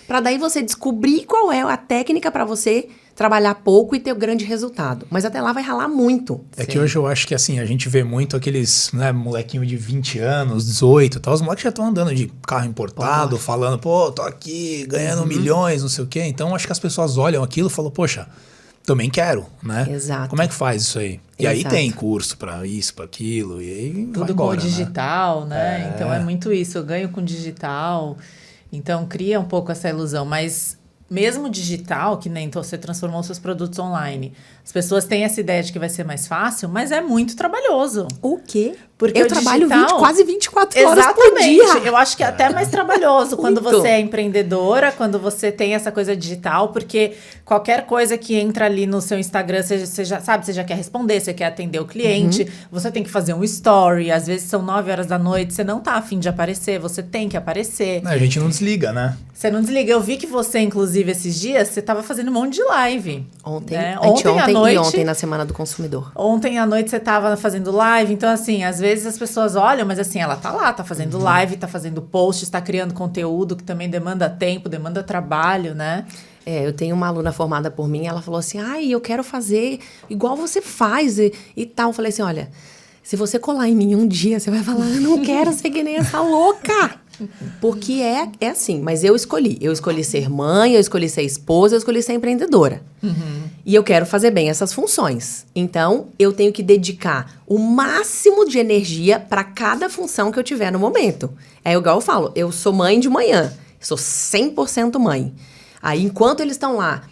Para daí você descobrir qual é a técnica para você trabalhar pouco e ter um grande resultado. Mas até lá vai ralar muito. É que hoje eu acho que assim, a gente vê muito aqueles, né, molequinho de 20 anos, 18 e tal. Os moleques já estão andando de carro importado, falando, tô aqui ganhando milhões, não sei o quê. Então acho que as pessoas olham aquilo e falam, poxa, também quero, né? Exato. Como é que faz isso aí? E aí Exato. tem curso para isso, para aquilo, e aí vai Tudo embora, com o digital, né? Então é muito isso, eu ganho com digital. Então cria um pouco essa ilusão, mas mesmo digital, que nem você transformou seus produtos online, as pessoas têm essa ideia de que vai ser mais fácil, mas é muito trabalhoso. O quê? Porque eu o trabalho digital, quase 24 horas por exatamente. dia. Eu acho que é até mais trabalhoso quando Muito. você é empreendedora, quando você tem essa coisa digital, porque qualquer coisa que entra ali no seu Instagram, você já sabe, você já quer responder, você quer atender o cliente, você tem que fazer um story, às vezes são 9 horas da noite, você não tá afim de aparecer, você tem que aparecer. A gente não desliga, né? Você não desliga. Eu vi que você, inclusive, esses dias, você tava fazendo um monte de live. Ontem, né? ontem à noite, e ontem na Semana do Consumidor. Ontem à noite você tava fazendo live, então assim, às vezes as pessoas olham, mas assim, ela tá lá, tá fazendo live, tá fazendo posts, tá criando conteúdo que também demanda tempo, demanda trabalho, né? Eu tenho uma aluna formada por mim, ela falou assim, ai, eu quero fazer igual você faz e tal. Eu falei assim, olha, se você colar em mim um dia, você vai falar, eu não quero ser que nem essa louca. Porque é assim, mas eu escolhi ser mãe, eu escolhi ser esposa, eu escolhi ser empreendedora. E eu quero fazer bem essas funções. Então, eu tenho que dedicar o máximo de energia para cada função que eu tiver no momento. É igual eu falo, eu sou mãe de manhã, sou 100% mãe. Aí, enquanto eles estão lá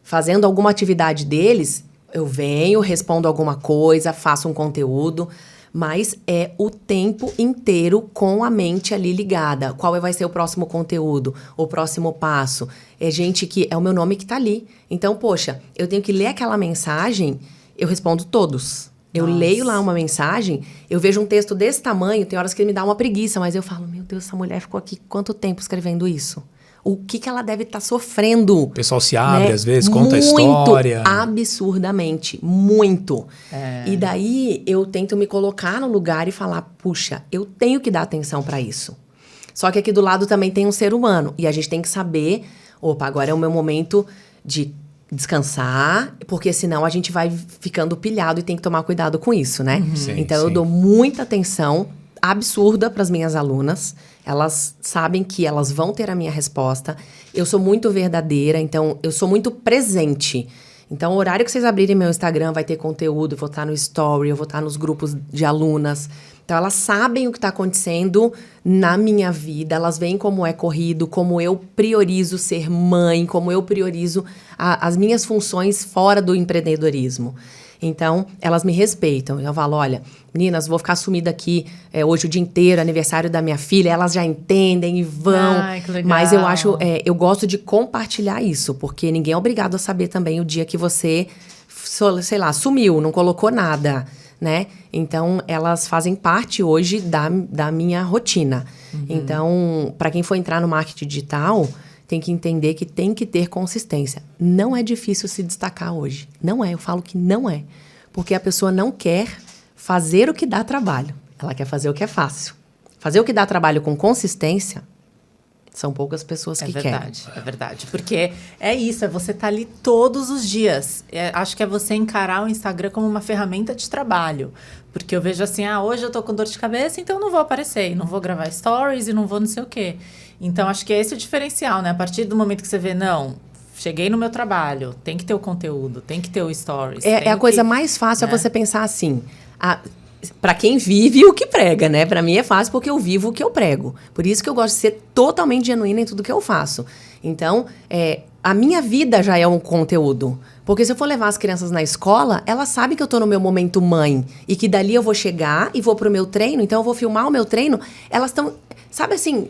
fazendo alguma atividade deles, eu venho, respondo alguma coisa, faço um conteúdo, mas é o tempo inteiro com a mente ali ligada. Qual vai ser o próximo conteúdo, o próximo passo? É gente que é o meu nome que tá ali. Então, poxa, eu tenho que ler aquela mensagem, eu respondo todos. Eu leio lá uma mensagem, eu vejo um texto desse tamanho, tem horas que me dá uma preguiça, mas eu falo, meu Deus, essa mulher ficou aqui quanto tempo escrevendo isso? O que ela deve estar sofrendo? O pessoal se abre, né? às vezes, conta a história. Absurdamente, muito. E daí eu tento me colocar no lugar e falar, puxa, eu tenho que dar atenção para isso. Só que aqui do lado também tem um ser humano. E a gente tem que saber, opa, agora é o meu momento de descansar, porque senão a gente vai ficando pilhado e tem que tomar cuidado com isso, né? Sim, então eu dou muita atenção absurda para as minhas alunas. Elas sabem que elas vão ter a minha resposta. Eu sou muito verdadeira, então eu sou muito presente. Então, o horário que vocês abrirem meu Instagram vai ter conteúdo, eu vou estar no story, eu vou estar nos grupos de alunas. Então, elas sabem o que está acontecendo na minha vida, elas veem como é corrido, como eu priorizo ser mãe, como eu priorizo as minhas funções fora do empreendedorismo. Então, elas me respeitam. Eu falo, olha, meninas, vou ficar sumida aqui hoje o dia inteiro, aniversário da minha filha. Elas já entendem e vão. Ai, que legal. Mas eu acho, eu gosto de compartilhar isso, porque ninguém é obrigado a saber também o dia que você, sei lá, sumiu, não colocou nada, né? Então, elas fazem parte hoje da minha rotina. Então, para quem for entrar no marketing digital, tem que entender que tem que ter consistência. Não é difícil se destacar hoje. Não é, eu falo que não é. Porque a pessoa não quer fazer o que dá trabalho. Ela quer fazer o que é fácil. Fazer o que dá trabalho com consistência, são poucas pessoas que querem. É verdade. Porque é isso, é você estar ali todos os dias. Acho que é você encarar o Instagram como uma ferramenta de trabalho. Porque eu vejo assim, hoje eu tô com dor de cabeça, então eu não vou aparecer. Não vou gravar stories e não vou não sei o quê. Então, acho que é esse o diferencial, né? A partir do momento que você vê, não, cheguei no meu trabalho, tem que ter o conteúdo, tem que ter o stories. A coisa mais fácil é você pensar assim, para quem vive o que prega, né? Para mim é fácil porque eu vivo o que eu prego. Por isso que eu gosto de ser totalmente genuína em tudo que eu faço. Então, a minha vida já é um conteúdo. Porque se eu for levar as crianças na escola, elas sabem que eu tô no meu momento mãe. E que dali eu vou chegar e vou pro meu treino. Então, eu vou filmar o meu treino. Elas estão... Sabe assim,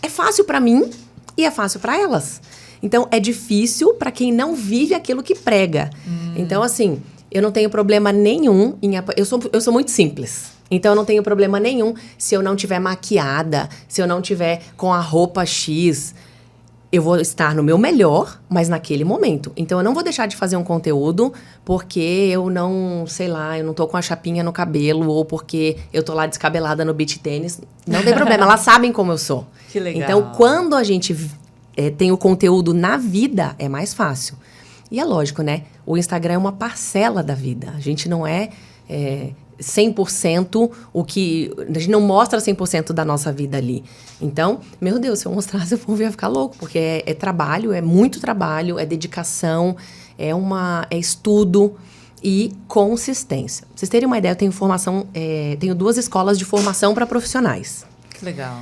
é fácil pra mim e é fácil pra elas. Então, é difícil pra quem não vive aquilo que prega. Então, assim, eu não tenho problema nenhum em... Eu sou muito simples. Então, eu não tenho problema nenhum se eu não tiver maquiada, se eu não tiver com a roupa X. Eu vou estar no meu melhor, mas naquele momento. Então, eu não vou deixar de fazer um conteúdo porque eu não, sei lá, eu não tô com a chapinha no cabelo ou porque eu tô lá descabelada no beach tênis. Não tem problema, elas sabem como eu sou. Que legal. Então, quando a gente tem o conteúdo na vida, é mais fácil. E é lógico, né? O Instagram é uma parcela da vida. A gente não é 100% o que... A gente não mostra 100% da nossa vida ali. Então, meu Deus, se eu mostrasse, o povo ia ficar louco. Porque é trabalho, é muito trabalho, é dedicação, é estudo e consistência. Pra vocês terem uma ideia, eu tenho tenho 2 escolas de formação para profissionais. Que legal.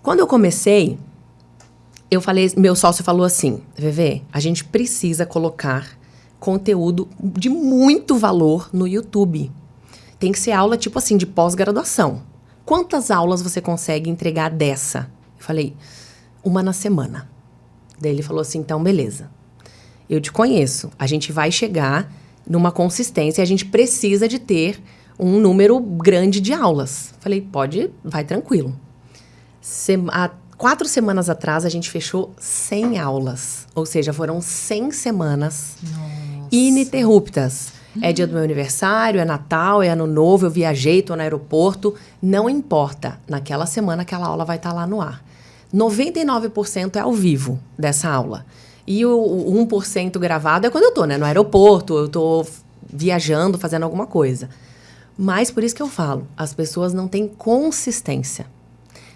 Quando eu comecei, meu sócio falou assim, Vevê, a gente precisa colocar conteúdo de muito valor no YouTube. Tem que ser aula, tipo assim, de pós-graduação. Quantas aulas você consegue entregar dessa? Eu falei, 1 na semana. Daí ele falou assim, então, beleza. Eu te conheço. A gente vai chegar numa consistência. A gente precisa de ter um número grande de aulas. Falei, vai tranquilo. 4 semanas atrás, a gente fechou 100 aulas. Ou seja, foram 100 semanas ininterruptas. É dia do meu aniversário, é Natal, é Ano Novo, eu viajei, tô no aeroporto. Não importa. Naquela semana, aquela aula vai estar lá no ar. 99% é ao vivo dessa aula. E o 1% gravado é quando eu tô, né? No aeroporto, eu tô viajando, fazendo alguma coisa. Mas por isso que eu falo, as pessoas não têm consistência.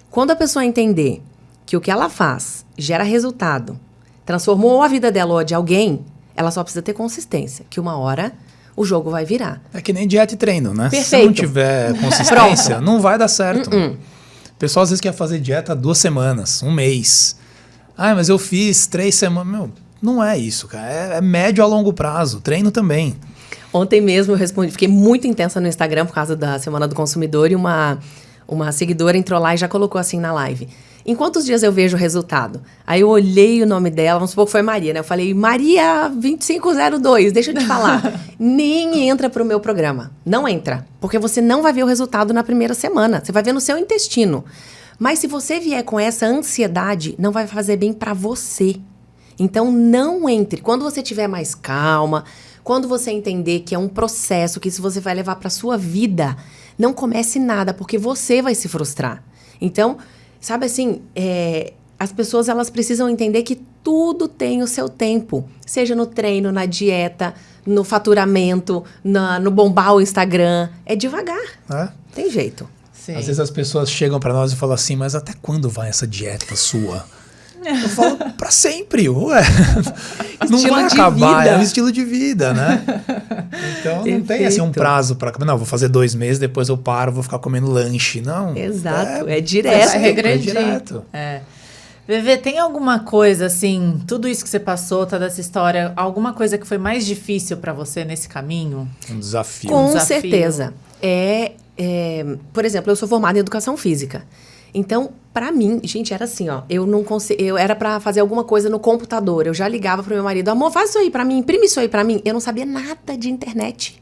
Quando a pessoa entender que o que ela faz gera resultado, transformou a vida dela ou a de alguém, ela só precisa ter consistência, que uma hora o jogo vai virar. É que nem dieta e treino, né? Perfeito. Se não tiver consistência, não vai dar certo. O pessoal às vezes quer fazer dieta 2 semanas, 1 mês. Ah, mas eu fiz 3 semanas. Meu, não é isso, cara. É médio a longo prazo. Treino também. Ontem mesmo eu respondi, fiquei muito intensa no Instagram por causa da Semana do Consumidor e uma seguidora entrou lá e já colocou assim na live. Em quantos dias eu vejo o resultado? Aí eu olhei o nome dela, vamos supor que foi Maria, né? Eu falei, Maria 2502, deixa eu te falar. Nem entra pro meu programa. Não entra. Porque você não vai ver o resultado na primeira semana. Você vai ver no seu intestino. Mas se você vier com essa ansiedade, não vai fazer bem pra você. Então não entre. Quando você tiver mais calma, quando você entender que é um processo, que isso você vai levar pra sua vida, não comece nada, porque você vai se frustrar. Então, sabe assim, as pessoas elas precisam entender que tudo tem o seu tempo. Seja no treino, na dieta, no faturamento, no bombar o Instagram. É devagar. Tem jeito. Sim. Às vezes as pessoas chegam pra nós e falam assim, mas até quando vai essa dieta sua? Eu falo, pra sempre, ué. Não vai acabar, é um estilo de vida, né? Então não tem assim um prazo pra... Não, vou fazer 2 meses, depois eu paro, vou ficar comendo lanche. Não. Exato, é direto. É regredir. É direto. Vevê, tem alguma coisa assim, tudo isso que você passou, toda essa história, alguma coisa que foi mais difícil pra você nesse caminho? Um desafio. Com certeza. Por exemplo, eu sou formada em educação física. Então, pra mim, gente, era assim, ó, eu era pra fazer alguma coisa no computador, eu já ligava pro meu marido, amor, faz isso aí pra mim, imprime isso aí pra mim. Eu não sabia nada de internet.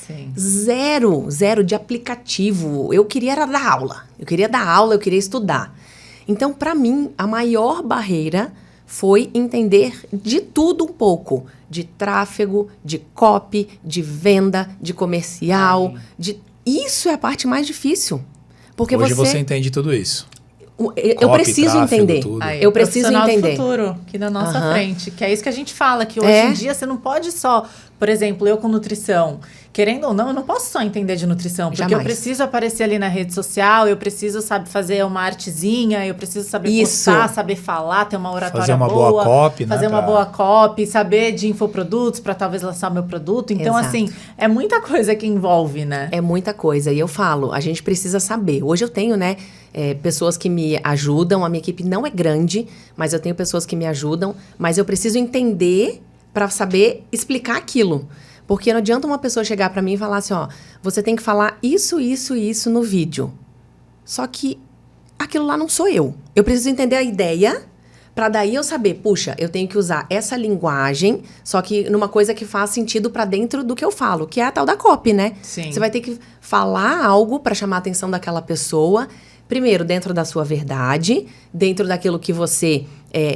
Sim. Zero de aplicativo. Eu queria era dar aula. Eu queria estudar. Então, pra mim, a maior barreira foi entender de tudo um pouco. De tráfego, de copy, de venda, de comercial. Isso é a parte mais difícil. Porque Hoje você entende tudo isso. Eu preciso entender. Eu preciso entender. Do futuro, aqui na nossa frente. Que é isso que a gente fala, que hoje em dia você não pode só... Por exemplo, eu com nutrição, querendo ou não, eu não posso só entender de nutrição. Porque Jamais. eu preciso aparecer ali na rede social, eu preciso, sabe, fazer uma artezinha, eu preciso saber postar, saber falar, ter uma oratória boa. Fazer uma boa copy, né? Fazer uma boa copy, saber de infoprodutos para talvez lançar o meu produto. Então, assim, é muita coisa que envolve, né? É muita coisa. E eu falo, a gente precisa saber. Hoje eu tenho, né, pessoas que me ajudam. A minha equipe não é grande, mas eu tenho pessoas que me ajudam. Mas eu preciso entender para saber explicar aquilo. Porque não adianta uma pessoa chegar para mim e falar assim, ó, você tem que falar isso, isso e isso no vídeo. Só que aquilo lá não sou eu. Eu preciso entender a ideia para daí eu saber, puxa, eu tenho que usar essa linguagem, só que numa coisa que faz sentido para dentro do que eu falo, que é a tal da copy, né? Sim. Você vai ter que falar algo para chamar a atenção daquela pessoa, primeiro dentro da sua verdade, dentro daquilo que você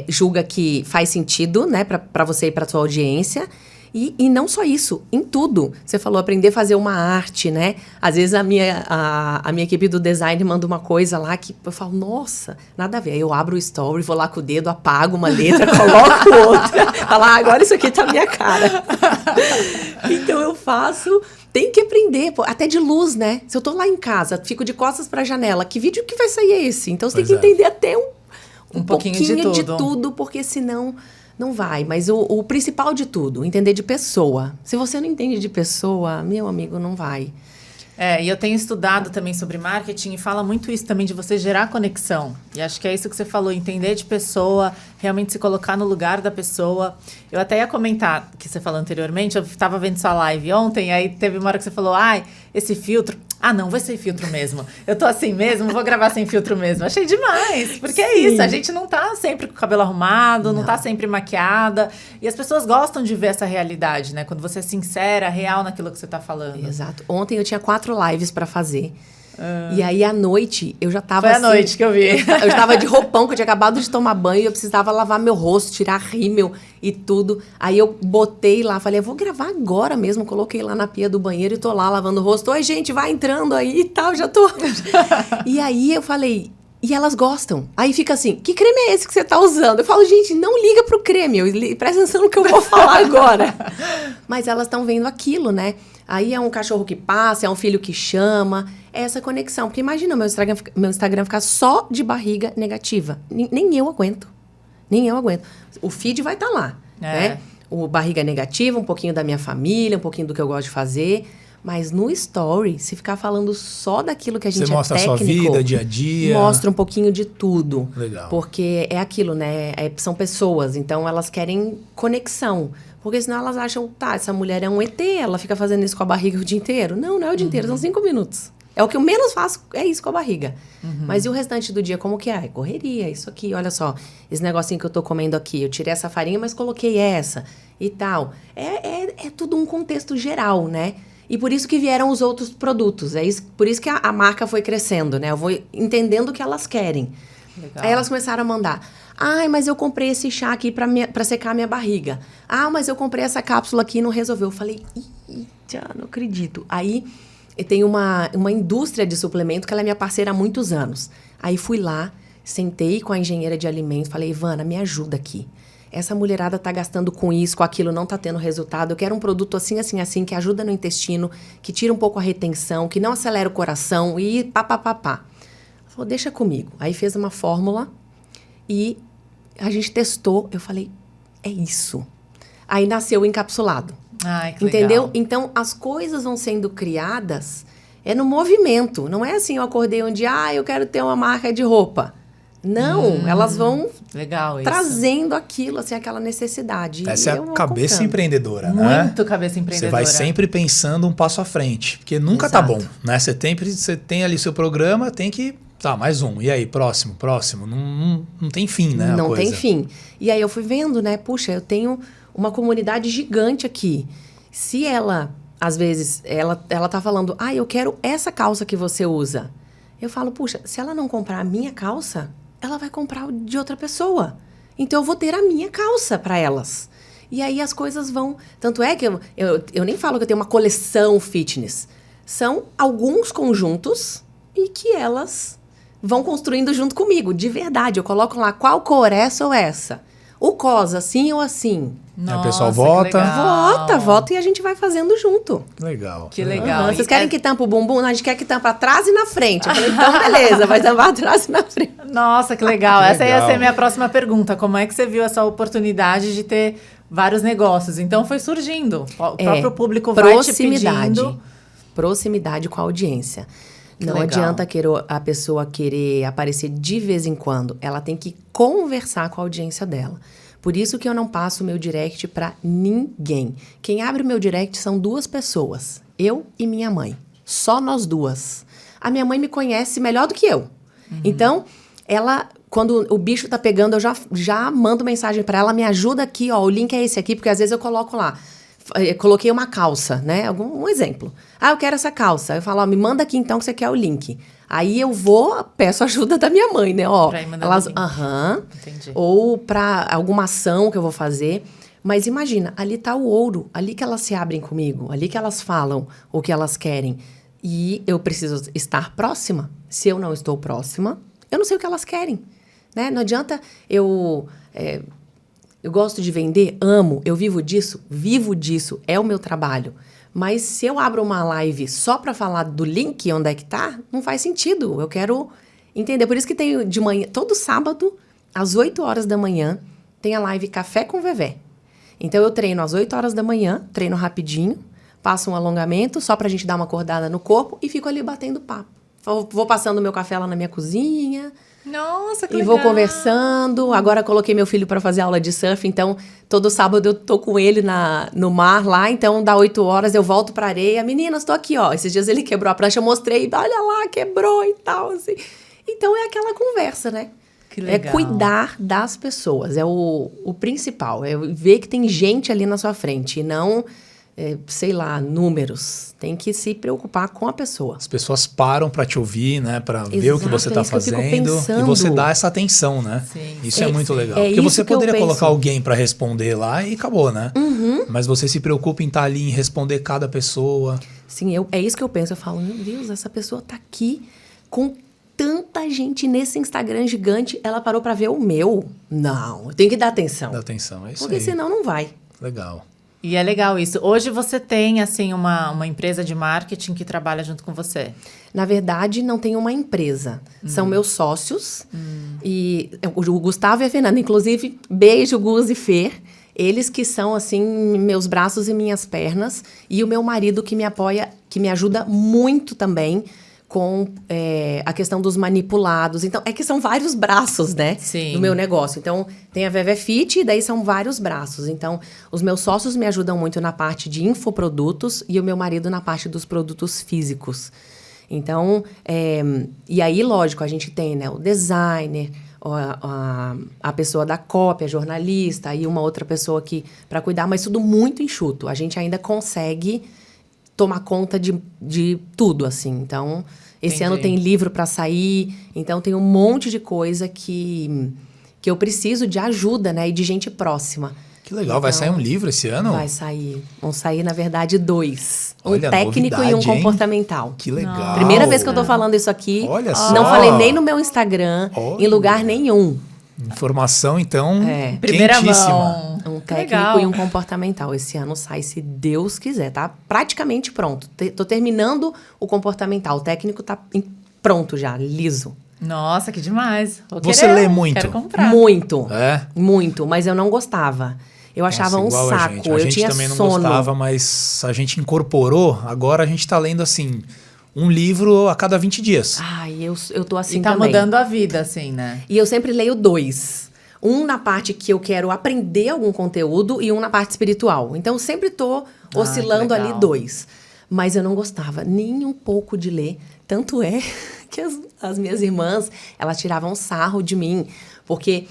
julga que faz sentido, né, para você e para sua audiência. E não só isso, em tudo. Você falou aprender a fazer uma arte, né? Às vezes a minha equipe do design manda uma coisa lá que eu falo, nossa, nada a ver. Aí eu abro o story, vou lá com o dedo, apago uma letra, coloco outra. Falo, agora isso aqui tá a minha cara. Então eu faço... Tem que aprender, pô, até de luz, né? Se eu tô lá em casa, fico de costas pra janela, que vídeo que vai sair esse? Então você tem que entender até um pouquinho de tudo, porque senão... Não vai, mas o principal de tudo, entender de pessoa. Se você não entende de pessoa, meu amigo, não vai. E eu tenho estudado também sobre marketing e fala muito isso também de você gerar conexão. E acho que é isso que você falou, entender de pessoa, realmente se colocar no lugar da pessoa. Eu até ia comentar, que você falou anteriormente, eu estava vendo sua live ontem, aí teve uma hora que você falou, esse filtro... não, vai ser filtro mesmo. Eu tô assim mesmo, vou gravar sem filtro mesmo. Achei demais, porque é isso, a gente não tá sempre com o cabelo arrumado, não tá sempre maquiada. E as pessoas gostam de ver essa realidade, né? Quando você é sincera, real naquilo que você tá falando. Exato. Ontem eu tinha 4 lives pra fazer. E aí, à noite, eu já tava Foi à noite que eu vi. Eu tava de roupão, que eu tinha acabado de tomar banho, eu precisava lavar meu rosto, tirar rímel e tudo. Aí eu botei lá, falei, eu vou gravar agora mesmo. Coloquei lá na pia do banheiro e tô lá lavando o rosto. Oi, gente, vai entrando aí e tal, já tô. E aí eu falei... E elas gostam. Aí fica assim, que creme é esse que você tá usando? Eu falo, gente, não liga pro creme, presta atenção no que eu vou falar agora. Mas elas estão vendo aquilo, né? Aí é um cachorro que passa, é um filho que chama, é essa conexão. Porque imagina meu Instagram ficar só de barriga negativa. Nem eu aguento. Nem eu aguento. O feed vai estar lá, né? O barriga negativa, um pouquinho da minha família, um pouquinho do que eu gosto de fazer. Mas no story, se ficar falando só daquilo que a gente Você mostra a sua vida, dia a dia. Mostra um pouquinho de tudo. Legal. Porque é aquilo, né? São pessoas, então elas querem conexão. Porque senão elas acham, tá, essa mulher é um ET, ela fica fazendo isso com a barriga o dia inteiro. Não é o dia inteiro, são 5 minutos. É o que eu menos faço, é isso com a barriga. Mas e o restante do dia, como que é? Correria, isso aqui, olha só. Esse negocinho que eu tô comendo aqui, eu tirei essa farinha, mas coloquei essa e tal. É tudo um contexto geral, né? E por isso que vieram os outros produtos. Por isso que a marca foi crescendo, né? Eu vou entendendo o que elas querem. Legal. Aí elas começaram a mandar. Ai, mas eu comprei esse chá aqui pra secar a minha barriga. Ah, mas eu comprei essa cápsula aqui e não resolveu. Eu falei, não acredito. Aí eu tenho uma indústria de suplemento que ela é minha parceira há muitos anos. Aí fui lá, sentei com a engenheira de alimentos, falei, Ivana, me ajuda aqui. Essa mulherada tá gastando com isso, com aquilo, não tá tendo resultado. Eu quero um produto assim, assim, assim, que ajuda no intestino, que tira um pouco a retenção, que não acelera o coração e pá. Ela falou, deixa comigo. Aí fez uma fórmula e a gente testou. Eu falei, é isso. Aí nasceu o encapsulado. Ai, que entendeu? legal. Então, as coisas vão sendo criadas no movimento. Não é assim, eu acordei um dia, eu quero ter uma marca de roupa. Não, elas vão legal isso. trazendo aquilo, assim, aquela necessidade. Essa é a cabeça empreendedora, né? Muito cabeça empreendedora. Você vai sempre pensando um passo à frente, porque nunca tá bom, né? Você tem ali seu programa, tem que... Tá, mais um. E aí, próximo. Não tem fim, né? Não tem fim. E aí eu fui vendo, né? Puxa, eu tenho uma comunidade gigante aqui. Se ela, às vezes, ela tá falando, eu quero essa calça que você usa. Eu falo, puxa, se ela não comprar a minha calça, ela vai comprar de outra pessoa. Então eu vou ter a minha calça para elas. E aí as coisas vão... Tanto é que eu nem falo que eu tenho uma coleção fitness. São alguns conjuntos e que elas vão construindo junto comigo, de verdade. Eu coloco lá qual cor, essa ou essa. O COS, assim ou assim. Nossa, o pessoal vota. Vota e a gente vai fazendo junto. Legal. Que legal. Vocês querem que tampe o bumbum? Não, a gente quer que tampe atrás e na frente. Eu falei, então beleza, vai tampar atrás e na frente. Nossa, que legal. Que Essa ia legal. ser a minha próxima pergunta. Como é que você viu essa oportunidade de ter vários negócios? Então foi surgindo. O próprio público vai te pedindo. Proximidade com a audiência. Não legal. adianta a pessoa querer aparecer de vez em quando. Ela tem que conversar com a audiência dela. Por isso que eu não passo o meu direct para ninguém. Quem abre o meu direct são 2 pessoas. Eu e minha mãe. Só nós 2. A minha mãe me conhece melhor do que eu. Então, quando o bicho tá pegando, eu já mando mensagem para ela, me ajuda aqui, ó, o link é esse aqui, porque às vezes eu coloco lá. Eu coloquei uma calça, né? Um exemplo. Eu quero essa calça. Eu falo, me manda aqui então que você quer o link. Aí eu peço ajuda da minha mãe, né? Pra ir mandando o link. Entendi. Ou pra alguma ação que eu vou fazer. Mas imagina, ali tá o ouro. Ali que elas se abrem comigo. Ali que elas falam o que elas querem. E eu preciso estar próxima. Se eu não estou próxima, eu não sei o que elas querem. Né? Não adianta eu gosto de vender, amo, eu vivo disso, é o meu trabalho. Mas se eu abro uma live só para falar do link, onde é que tá, não faz sentido. Eu quero entender. Por isso que tem de manhã, todo sábado, às 8 horas da manhã, tem a live Café com Vevé. Então eu treino às 8 horas da manhã, treino rapidinho, passo um alongamento só pra gente dar uma acordada no corpo e fico ali batendo papo. Vou passando meu café lá na minha cozinha. Nossa, que e legal. vou conversando. Agora coloquei meu filho para fazer aula de surf, então todo sábado eu tô com ele no mar lá, então dá 8 horas eu volto pra areia. Meninas, tô aqui, ó. Esses dias ele quebrou a prancha, eu mostrei, olha lá, quebrou e tal, assim. Então é aquela conversa, né? Que legal. É cuidar das pessoas, é o principal, é ver que tem gente ali na sua frente e não, sei lá, números. Tem que se preocupar com a pessoa. As pessoas param para te ouvir, né? Para ver o que você tá é isso que eu fico fazendo. pensando. E você dá essa atenção, né? Sim. Isso é muito legal. É Porque isso você que eu poderia penso. colocar alguém para responder lá e acabou, né? Mas você se preocupa em estar ali, em responder cada pessoa. Sim, é isso que eu penso. Eu falo, meu Deus, essa pessoa tá aqui com tanta gente nesse Instagram gigante, ela parou pra ver o meu. Não, eu tenho que dar atenção. Dá atenção, é isso Porque aí. senão não vai. Legal. E é legal isso. Hoje você tem, assim, uma empresa de marketing que trabalha junto com você. Na verdade, não tem uma empresa. São meus sócios. E o Gustavo e a Fernanda. Inclusive, beijo, Gus e Fer. Eles que são, assim, meus braços e minhas pernas. E o meu marido que me apoia, que me ajuda muito também com a questão dos manipulados. Então, é que são vários braços, né? Sim. Do meu negócio. Então, tem a Vevé Fit e daí são vários braços. Então, os meus sócios me ajudam muito na parte de infoprodutos e o meu marido na parte dos produtos físicos. Então, e aí, lógico, a gente tem, né, o designer, a pessoa da cópia, a jornalista, e uma outra pessoa aqui para cuidar, mas tudo muito enxuto. A gente ainda consegue tomar conta de tudo, assim. Então, esse ano tem livro para sair, então tem um monte de coisa que eu preciso de ajuda, né, e de gente próxima. Que legal, vai sair um livro esse ano? Vai sair. Vão sair, na verdade, 2. Olha, um técnico e um novidade, hein? comportamental. Que legal. Primeira vez que eu tô falando isso aqui. Olha só. Não falei nem no meu Instagram, Olha. em lugar nenhum. Informação, então, Primeira quentíssima. mão. Um Que técnico legal. e um comportamental. Esse ano sai, se Deus quiser, tá? Praticamente pronto. Tô terminando o comportamental. O técnico tá pronto já, liso. Nossa, que demais. Vou Você querer, lê muito? Quero comprar. Muito. É? Muito, mas eu não gostava. Eu achava Nossa, igual um a saco. gente. Eu A gente tinha também não sono. gostava, mas a gente incorporou. Agora a gente tá lendo, assim, um livro a cada 20 dias. Ai, eu tô assim E tá também. mudando a vida, assim, né? E eu sempre leio 2. Um na parte que eu quero aprender algum conteúdo e um na parte espiritual. Então, eu sempre tô oscilando que legal. ali 2. Mas eu não gostava nem um pouco de ler. Tanto é que as minhas irmãs, elas tiravam sarro de mim. Porque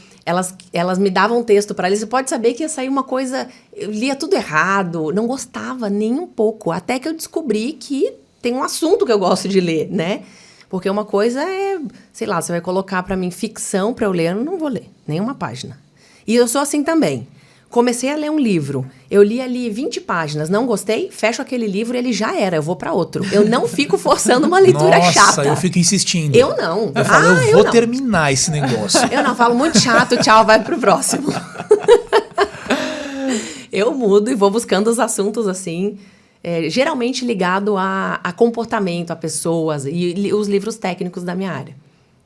elas me davam um texto para ler. Você pode saber que ia sair uma coisa... Eu lia tudo errado. Não gostava nem um pouco. Até que eu descobri que tem um assunto que eu gosto de ler, né? Porque uma coisa é, sei lá, você vai colocar para mim ficção para eu ler, eu não vou ler nenhuma página. E eu sou assim também. Comecei a ler um livro, eu li ali 20 páginas, não gostei, fecho aquele livro e ele já era, eu vou para outro. Eu não fico forçando uma leitura Nossa, chata. eu fico insistindo. Eu não. Eu falo, eu eu vou não. terminar esse negócio. Eu não, falo muito chato, tchau, vai pro próximo. Eu mudo e vou buscando os assuntos assim... geralmente ligado a comportamento, a pessoas e os livros técnicos da minha área.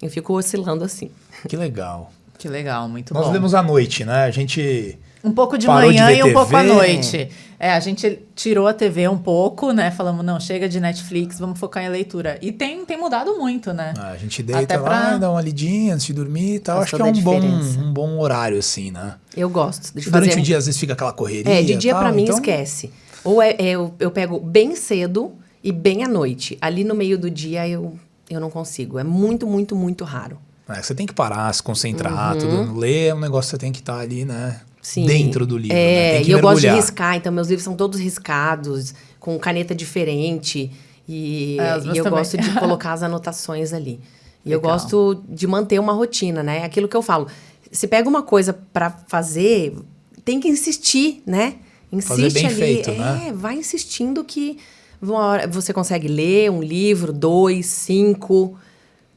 Eu fico oscilando assim. Que legal. Que legal, muito Nós bom. lemos à noite, né? A gente... Um pouco de Parou de manhã ver e um pouco à TV. noite. A gente tirou a TV um pouco, né? Falamos, não, chega de Netflix, vamos focar em leitura. E tem mudado muito, né? A gente deita Até lá, dá uma lidinha antes de dormir e tal. Faz Acho que é toda a um diferença. bom horário, assim, né? Eu gosto de Durante fazer... o dia, às vezes, fica aquela correria. de dia tal, pra mim então... esquece. Ou eu pego bem cedo e bem à noite. Ali no meio do dia eu não consigo. É muito, muito, muito raro. Você tem que parar, se concentrar, tudo. Ler é um negócio que você tem que estar ali, né? Sim. Dentro do livro, né? Tem que e eu gosto de mergulhar. riscar, então meus livros são todos riscados, com caneta diferente. E os meus eu também. gosto de colocar as anotações ali. E eu Legal. gosto de manter uma rotina, né? Aquilo que eu falo. Se pega uma coisa pra fazer, tem que insistir, né? Fazer Insiste bem ali. feito, né? Vai insistindo que uma hora você consegue ler um livro, 2, 5...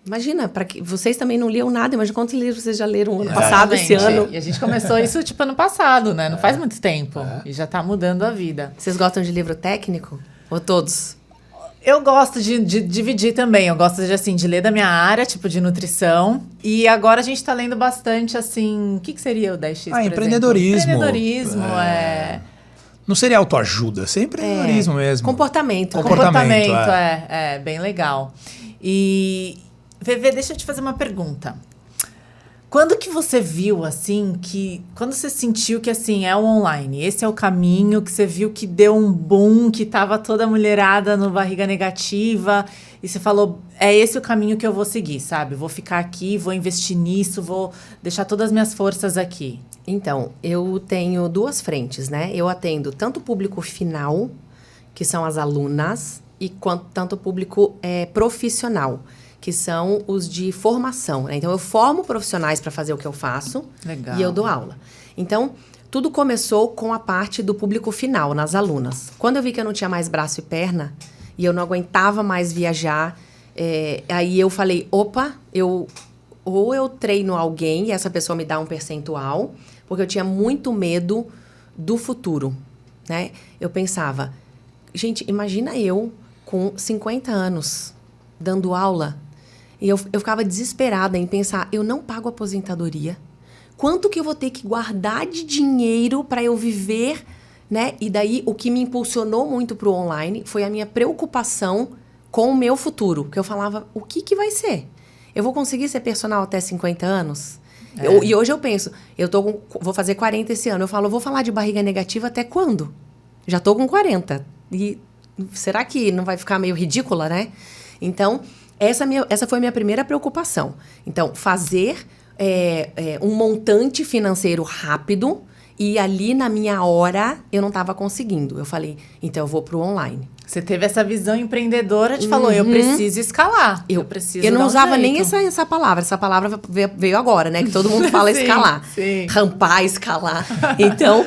Imagina, vocês também não liam nada, imagina quantos livros vocês já leram ano passado, esse Exatamente. ano. E a gente começou isso, tipo, ano passado, né? Não faz muito tempo. E já tá mudando a vida. Vocês gostam de livro técnico? Ou todos? Eu gosto de dividir também. Eu gosto de ler da minha área, tipo, de nutrição. E agora a gente tá lendo bastante, assim... O que seria o 10X, por empreendedorismo. exemplo? Empreendedorismo, Não seria autoajuda, seria empreendedorismo mesmo. Comportamento. Comportamento, é bem legal. E... Vevê, deixa eu te fazer uma pergunta. Quando que você viu, assim, quando você sentiu que, assim, é o online, esse é o caminho, que você viu que deu um boom, que tava toda a mulherada no barriga negativa, e você falou, é esse o caminho que eu vou seguir, sabe? Vou ficar aqui, vou investir nisso, vou deixar todas as minhas forças aqui. Então, eu tenho 2 frentes, né? Eu atendo tanto o público final, que são as alunas, e tanto o público profissional, que são os de formação, né? Então, eu formo profissionais para fazer o que eu faço. Legal. E eu dou aula. Então, tudo começou com a parte do público final, nas alunas. Quando eu vi que eu não tinha mais braço e perna, e eu não aguentava mais viajar, Aí eu falei, opa, ou eu treino alguém e essa pessoa me dá um percentual, porque eu tinha muito medo do futuro, né? Eu pensava, gente, imagina eu com 50 anos dando aula e eu ficava desesperada em pensar, eu não pago aposentadoria, quanto que eu vou ter que guardar de dinheiro para eu viver, né? E daí o que me impulsionou muito para o online foi a minha preocupação com o meu futuro, que eu falava, o que vai ser? Eu vou conseguir ser personal até 50 anos? E hoje eu penso, vou fazer 40 esse ano. Eu falo, vou falar de barriga negativa até quando? Já tô com 40. E será que não vai ficar meio ridícula, né? Então, essa foi a minha primeira preocupação. Então, fazer um montante financeiro rápido e ali na minha hora eu não estava conseguindo. Eu falei, então eu vou pro online. Você teve essa visão empreendedora, te falou, eu preciso escalar. Eu não usava nem essa palavra. Essa palavra veio agora, né? Que todo mundo fala sim, escalar. Sim. Rampar, escalar. Então,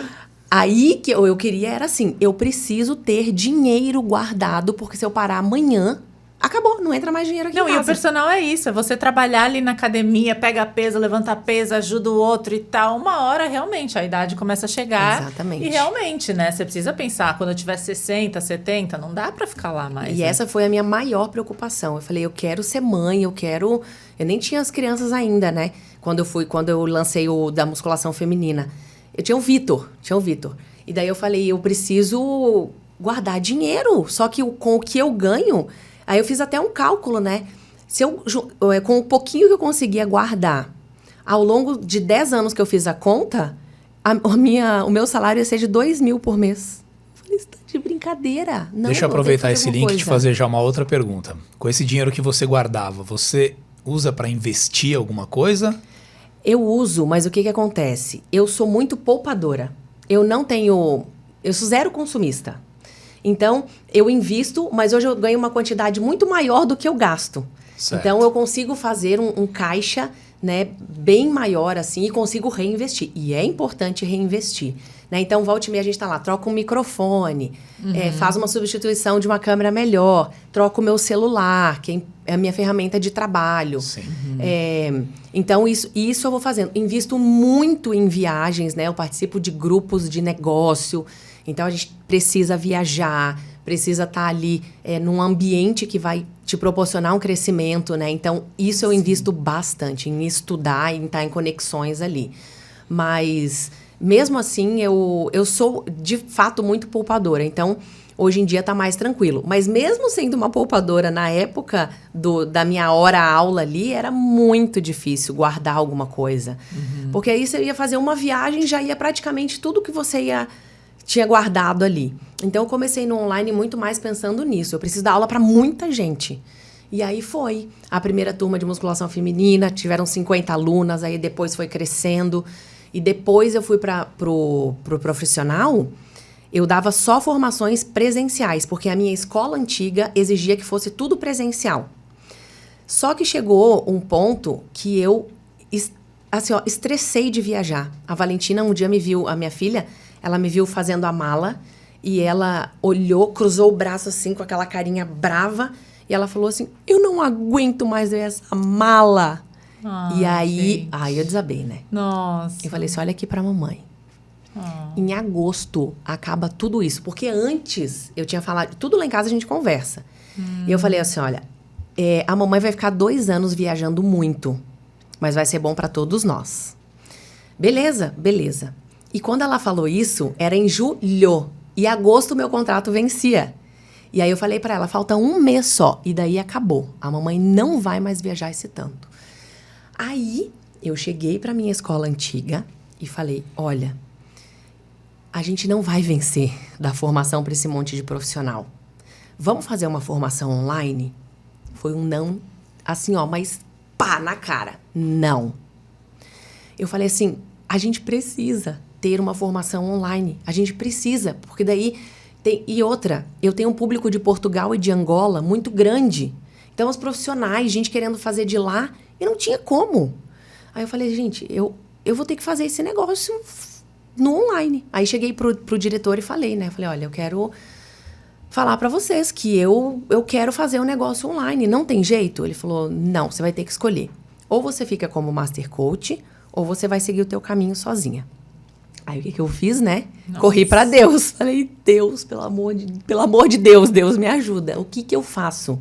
aí que eu queria era assim, eu preciso ter dinheiro guardado, porque se eu parar amanhã, acabou, não entra mais dinheiro aqui em casa. E o personal é isso, é você trabalhar ali na academia, pega peso, levanta peso, ajuda o outro e tal. Uma hora, realmente, a idade começa a chegar. Exatamente. E realmente, né, você precisa pensar, quando eu tiver 60, 70, não dá pra ficar lá mais. E essa foi a minha maior preocupação. Eu falei, eu quero ser mãe, eu nem tinha as crianças ainda, né? Quando eu lancei o da musculação feminina. Eu tinha o Vitor. E daí eu falei, eu preciso guardar dinheiro. Só que com o que eu ganho... Aí eu fiz até um cálculo, né? Se com o pouquinho que eu conseguia guardar, ao longo de 10 anos que eu fiz a conta, o meu salário ia ser de 2 mil por mês. Eu falei, isso tá de brincadeira. Não, deixa eu aproveitar esse link e te fazer já uma outra pergunta. Com esse dinheiro que você guardava, você usa para investir alguma coisa? Eu uso, mas o que acontece? Eu sou muito poupadora. Eu sou zero consumista. Então, eu invisto, mas hoje eu ganho uma quantidade muito maior do que eu gasto. Certo. Então, eu consigo fazer um caixa, né, bem maior, assim, e consigo reinvestir. E é importante reinvestir. Né? Então, volta e meia, a gente tá lá, troca um microfone, faz uma substituição de uma câmera melhor, troca o meu celular, que é a minha ferramenta de trabalho. Sim. Então, isso eu vou fazendo. Invisto muito em viagens, né? Eu participo de grupos de negócio. Então, a gente precisa viajar, precisa estar ali num ambiente que vai te proporcionar um crescimento, né? Então, isso eu invisto bastante em estudar, em estar em conexões ali. Mas, mesmo assim, eu sou, de fato, muito poupadora. Então, hoje em dia está mais tranquilo. Mas mesmo sendo uma poupadora na época da minha hora-aula ali, era muito difícil guardar alguma coisa. Porque aí você ia fazer uma viagem, já ia praticamente tudo que você tinha guardado ali. Então, eu comecei no online muito mais pensando nisso. Eu preciso dar aula para muita gente. E aí foi a primeira turma de musculação feminina, tiveram 50 alunas, aí depois foi crescendo. E depois eu fui pro profissional, eu dava só formações presenciais, porque a minha escola antiga exigia que fosse tudo presencial. Só que chegou um ponto que eu estressei de viajar. A Valentina um dia me viu, a minha filha, ela me viu fazendo a mala e ela olhou, cruzou o braço assim com aquela carinha brava e ela falou assim, eu não aguento mais ver essa mala. E aí eu desabei, né? Nossa. Eu falei assim, olha aqui pra mamãe. Em agosto acaba tudo isso. Porque antes eu tinha falado, tudo lá em casa a gente conversa. E eu falei assim, olha, a mamãe vai ficar 2 anos viajando muito, mas vai ser bom pra todos nós. Beleza. E quando ela falou isso, era em julho. E agosto meu contrato vencia. E aí eu falei pra ela, falta 1 mês só. E daí acabou. A mamãe não vai mais viajar esse tanto. Aí eu cheguei pra minha escola antiga e falei, olha, a gente não vai vencer da formação pra esse monte de profissional. Vamos fazer uma formação online? Foi um não, assim, mas pá, na cara. Não. Eu falei assim, a gente precisa ter uma formação online. A gente precisa, porque daí... E outra, eu tenho um público de Portugal e de Angola muito grande. Então, os profissionais, gente querendo fazer de lá, e não tinha como. Aí eu falei, gente, eu vou ter que fazer esse negócio no online. Aí cheguei pro diretor e falei, né? Falei, olha, eu quero falar pra vocês que eu quero fazer um negócio online. Não tem jeito? Ele falou, não, você vai ter que escolher. Ou você fica como Master Coach, ou você vai seguir o teu caminho sozinha. Aí o que eu fiz, né? Nossa. Corri pra Deus. Falei, Deus, pelo amor de Deus, Deus me ajuda. O que eu faço?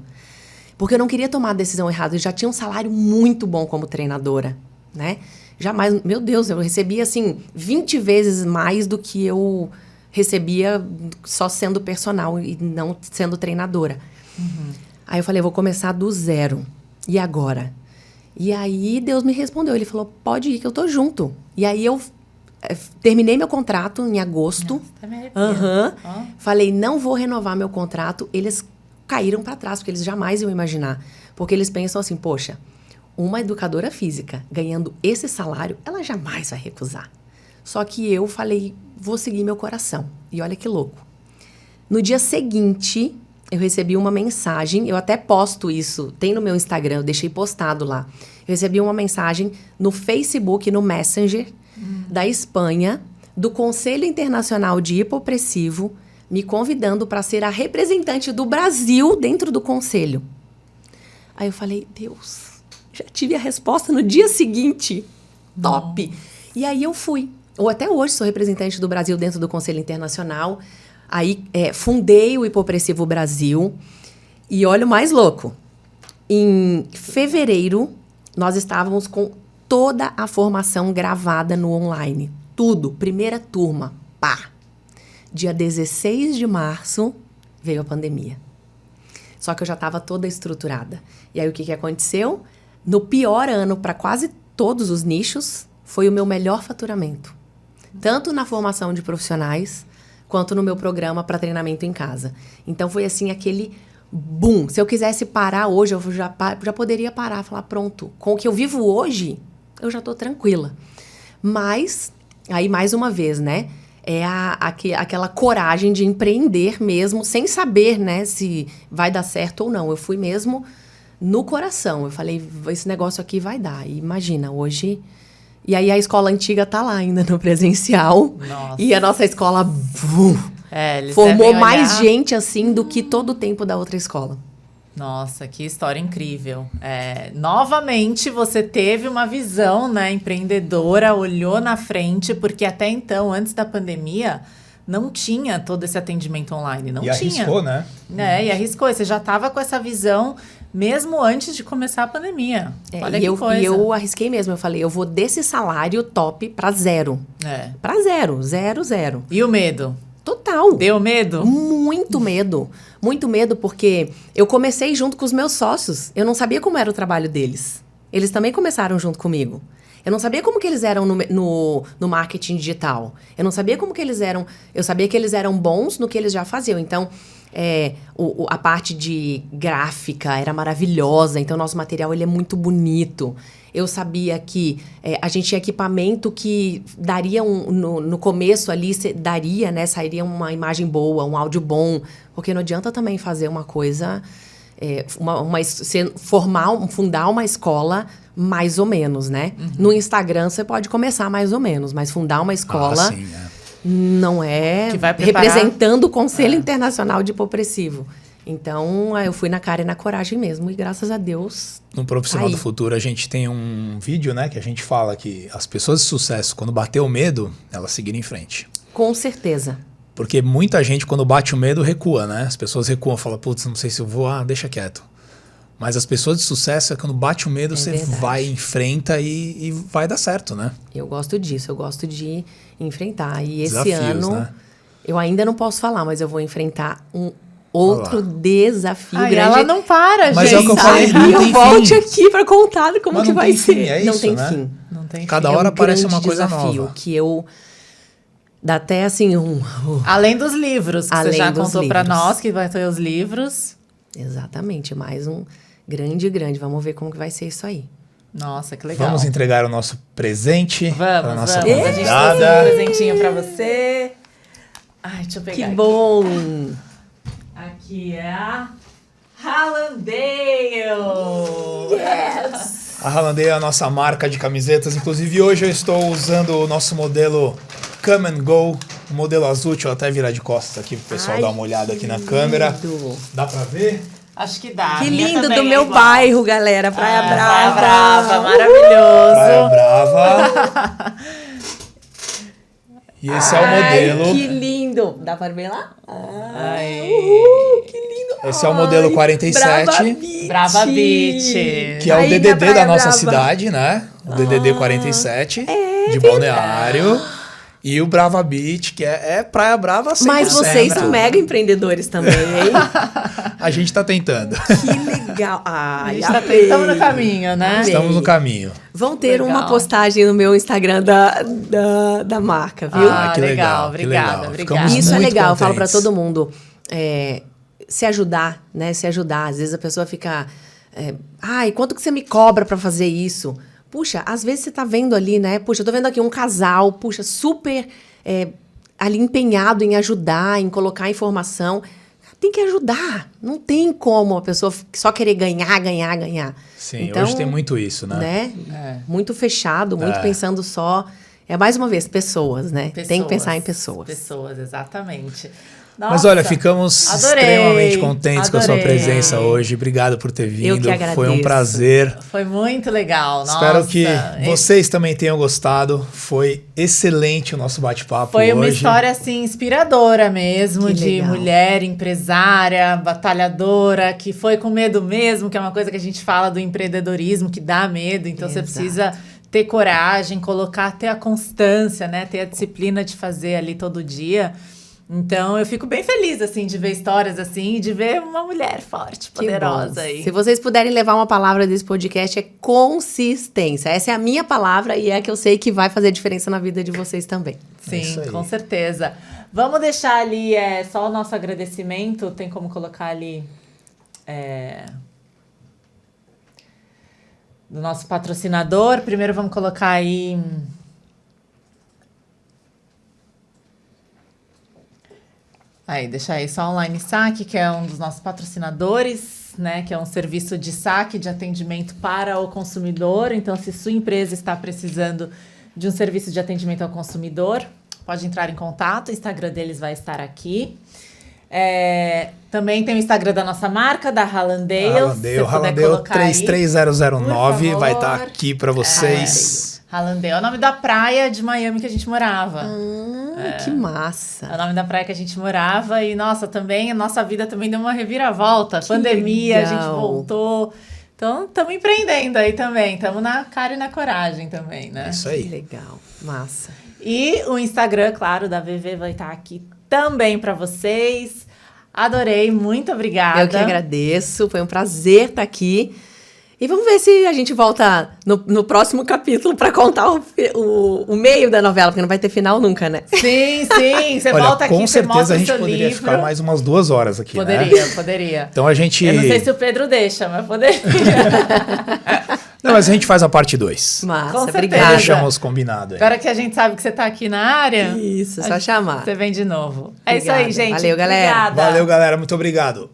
Porque eu não queria tomar a decisão errada. Eu já tinha um salário muito bom como treinadora, né? Jamais, meu Deus, eu recebia, assim, 20 vezes mais do que eu recebia só sendo personal e não sendo treinadora. Uhum. Aí eu falei, vou começar do zero. E agora? E aí Deus me respondeu. Ele falou, pode ir que eu tô junto. E aí eu terminei meu contrato em agosto. Falei, não vou renovar meu contrato. Eles caíram para trás, porque eles jamais iam imaginar. Porque eles pensam assim, poxa, uma educadora física ganhando esse salário, ela jamais vai recusar. Só que eu falei, vou seguir meu coração. E olha que louco. No dia seguinte, eu recebi uma mensagem, eu até posto isso, tem no meu Instagram, eu deixei postado lá. Eu recebi uma mensagem no Facebook, no Messenger, da Espanha, do Conselho Internacional de Hipopressivo, me convidando para ser a representante do Brasil dentro do conselho. Aí eu falei, Deus, já tive a resposta no dia seguinte. Top! E aí eu fui. Ou até hoje sou representante do Brasil dentro do Conselho Internacional. Aí fundei o Hipopressivo Brasil. E olha o mais louco. Em fevereiro, nós estávamos com toda a formação gravada no online. Tudo. Primeira turma. Pá! Dia 16 de março, veio a pandemia. Só que eu já estava toda estruturada. E aí, o que aconteceu? No pior ano, para quase todos os nichos, foi o meu melhor faturamento. Tanto na formação de profissionais, quanto no meu programa para treinamento em casa. Então, foi assim, aquele boom. Se eu quisesse parar hoje, eu já poderia parar, falar, pronto. Com o que eu vivo hoje, eu já estou tranquila. Mas, aí, mais uma vez, né? Aquela coragem de empreender mesmo, sem saber, né, se vai dar certo ou não. Eu fui mesmo no coração. Eu falei, esse negócio aqui vai dar. E imagina, hoje... E aí a escola antiga tá lá ainda no presencial. Nossa. E a nossa escola formou mais gente, assim, do que todo o tempo da outra escola. Nossa, que história incrível. Novamente, você teve uma visão, né, empreendedora, olhou na frente, porque até então, antes da pandemia, não tinha todo esse atendimento online. Não tinha. Arriscou, né? E arriscou. Você já estava com essa visão mesmo antes de começar a pandemia. Olha que coisa. E eu arrisquei mesmo. Eu falei, eu vou desse salário top para zero. Para zero. E o medo? Total. Deu medo? Muito medo. Muito medo, porque eu comecei junto com os meus sócios. Eu não sabia como era o trabalho deles. Eles também começaram junto comigo. Eu não sabia como que eles eram no marketing digital. Eu não sabia como que eles eram... Eu sabia que eles eram bons no que eles já faziam. Então, a parte de gráfica era maravilhosa. Então, nosso material ele é muito bonito. Eu sabia que a gente tinha equipamento que daria no começo ali, daria, né? Sairia uma imagem boa, um áudio bom. Porque não adianta também fazer uma coisa... fundar uma escola mais ou menos, né? Uhum. No Instagram você pode começar mais ou menos, mas fundar uma escola não é que vai preparar... representando o Conselho Internacional de Hipopressivo. Então, eu fui na cara e na coragem mesmo, e graças a Deus... No Profissional do Futuro, a gente tem um vídeo, né, que a gente fala que as pessoas de sucesso, quando bater o medo, elas seguirem em frente. Com certeza. Porque muita gente, quando bate o medo, recua, né? As pessoas recuam, falam, putz, não sei se eu vou, deixa quieto. Mas as pessoas de sucesso, quando bate o medo, você vai, enfrenta e vai dar certo, né? Eu gosto disso, eu gosto de enfrentar. E Desafios, esse ano, né? Eu ainda não posso falar, mas eu vou enfrentar um outro desafio grande. Ela não para, mas gente. Mas é o que eu falei, não tem fim. Volte aqui para contar como que vai ser. Não tem fim. Não tem fim. Cada hora aparece uma coisa nova. Que eu... Dá até assim Além dos livros, que você já contou para nós, que vai ter os livros. Exatamente, mais um grande. Vamos ver como que vai ser isso aí. Nossa, que legal. Vamos entregar o nosso presente para a nossa convidada. A gente trouxe um presentinho para você. Ai, deixa eu pegar Que bom! Aqui é a Hallandale. Yes! A Hallandale é a nossa marca de camisetas. Inclusive, hoje eu estou usando o nosso modelo Come and Go O modelo azul, deixa eu até virar de costas aqui pro pessoal Ai, dar uma olhada aqui na que câmera. lindo. Dá pra ver? Acho que dá. Que A minha lindo, também do é meu igual. bairro, galera. Praia Praia Brava. Brava, maravilhoso. Praia Brava. E esse é o modelo. Ai, que lindo. Dá pra ver lá? Ai. Que lindo. Esse é o modelo 47. Brava Beach. Brava Beach. Que é o Aí, na DDD da Praia nossa Brava. cidade, né? O DDD 47 de Balneário. E o Brava Beach, que é Praia Brava 100%. Mas vocês são Brava. mega empreendedores também, hein? A gente tá tentando. Que legal. A Ai, gente tá amei. estamos no caminho, né? Amei. Estamos no caminho. Vão ter Legal. uma postagem no meu Instagram da marca, viu? Ah, que legal, legal, que obrigada, legal. obrigada. Ficamos Isso é muito legal, eu falo pra contentes. todo mundo. Se ajudar, né? Se ajudar. Às vezes a pessoa fica... Ai, quanto que você me cobra pra fazer isso? Puxa, às vezes você tá vendo ali, né? Puxa, eu tô vendo aqui um casal, puxa, super ali empenhado em ajudar, em colocar informação. Tem que ajudar. Não tem como a pessoa só querer ganhar. Sim, Então, hoje tem muito isso, né? É. Muito fechado, muito pensando só... mais uma vez, pessoas, né? Tem que pensar em pessoas. Pessoas, exatamente. Mas Nossa, olha, ficamos adorei, extremamente contentes com a sua adorei. presença hoje. Obrigado por ter vindo. Eu que agradeço. Foi um prazer. Foi muito legal. Espero nossa. que vocês também tenham gostado. Foi excelente o nosso bate-papo Foi hoje. uma história, assim, inspiradora mesmo, Que de legal. mulher empresária, batalhadora, que foi com medo mesmo, que é uma coisa que a gente fala do empreendedorismo, que dá medo. Então, você Exato. precisa ter coragem, ter a constância, né? Ter a disciplina de fazer ali todo dia. Então, eu fico bem feliz, assim, de ver histórias assim e de ver uma mulher forte, Que poderosa bom. aí. Se vocês puderem levar uma palavra desse podcast, é consistência. Essa é a minha palavra e é a que eu sei que vai fazer diferença na vida de vocês também. Sim, isso aí. com certeza. Vamos deixar ali só o nosso agradecimento. Tem como colocar ali do nosso patrocinador. Primeiro vamos colocar aí deixa aí só Online Saque, que é um dos nossos patrocinadores, né? Que é um serviço de saque, de atendimento para o consumidor. Então, se sua empresa está precisando de um serviço de atendimento ao consumidor, pode entrar em contato. O Instagram deles vai estar aqui. Também tem o Instagram da nossa marca, da Hallandale. Hallandale 33009 por vai estar favor. aqui para vocês. Hallandale é o nome da praia de Miami que a gente morava. Que massa. É o nome da praia que a gente morava e, nossa, também, a nossa vida também deu uma reviravolta. Pandemia, legal. a gente voltou. Então, estamos empreendendo aí também. Estamos na cara e na coragem também, né? É isso Que aí. legal. Massa. E o Instagram, claro, da VV vai estar aqui também para vocês. Adorei, muito obrigada. Eu que agradeço. Foi um prazer estar aqui. E vamos ver se a gente volta no próximo capítulo para contar o meio da novela, porque não vai ter final nunca, né? Sim, você Olha, volta aqui, com você mostra certeza a o gente seu poderia livro. ficar mais umas 2 horas aqui, né? Poderia. Então a gente... Eu não sei se o Pedro deixa, mas poderia. Não, mas a gente faz a parte 2. Massa, Com certeza. obrigada. Deixamos combinado aí. Agora que a gente sabe que você tá aqui na área... Isso, só chamar. Você vem de novo. É isso aí, Obrigada. gente. Valeu, galera. Obrigada. Valeu, galera. Muito obrigado.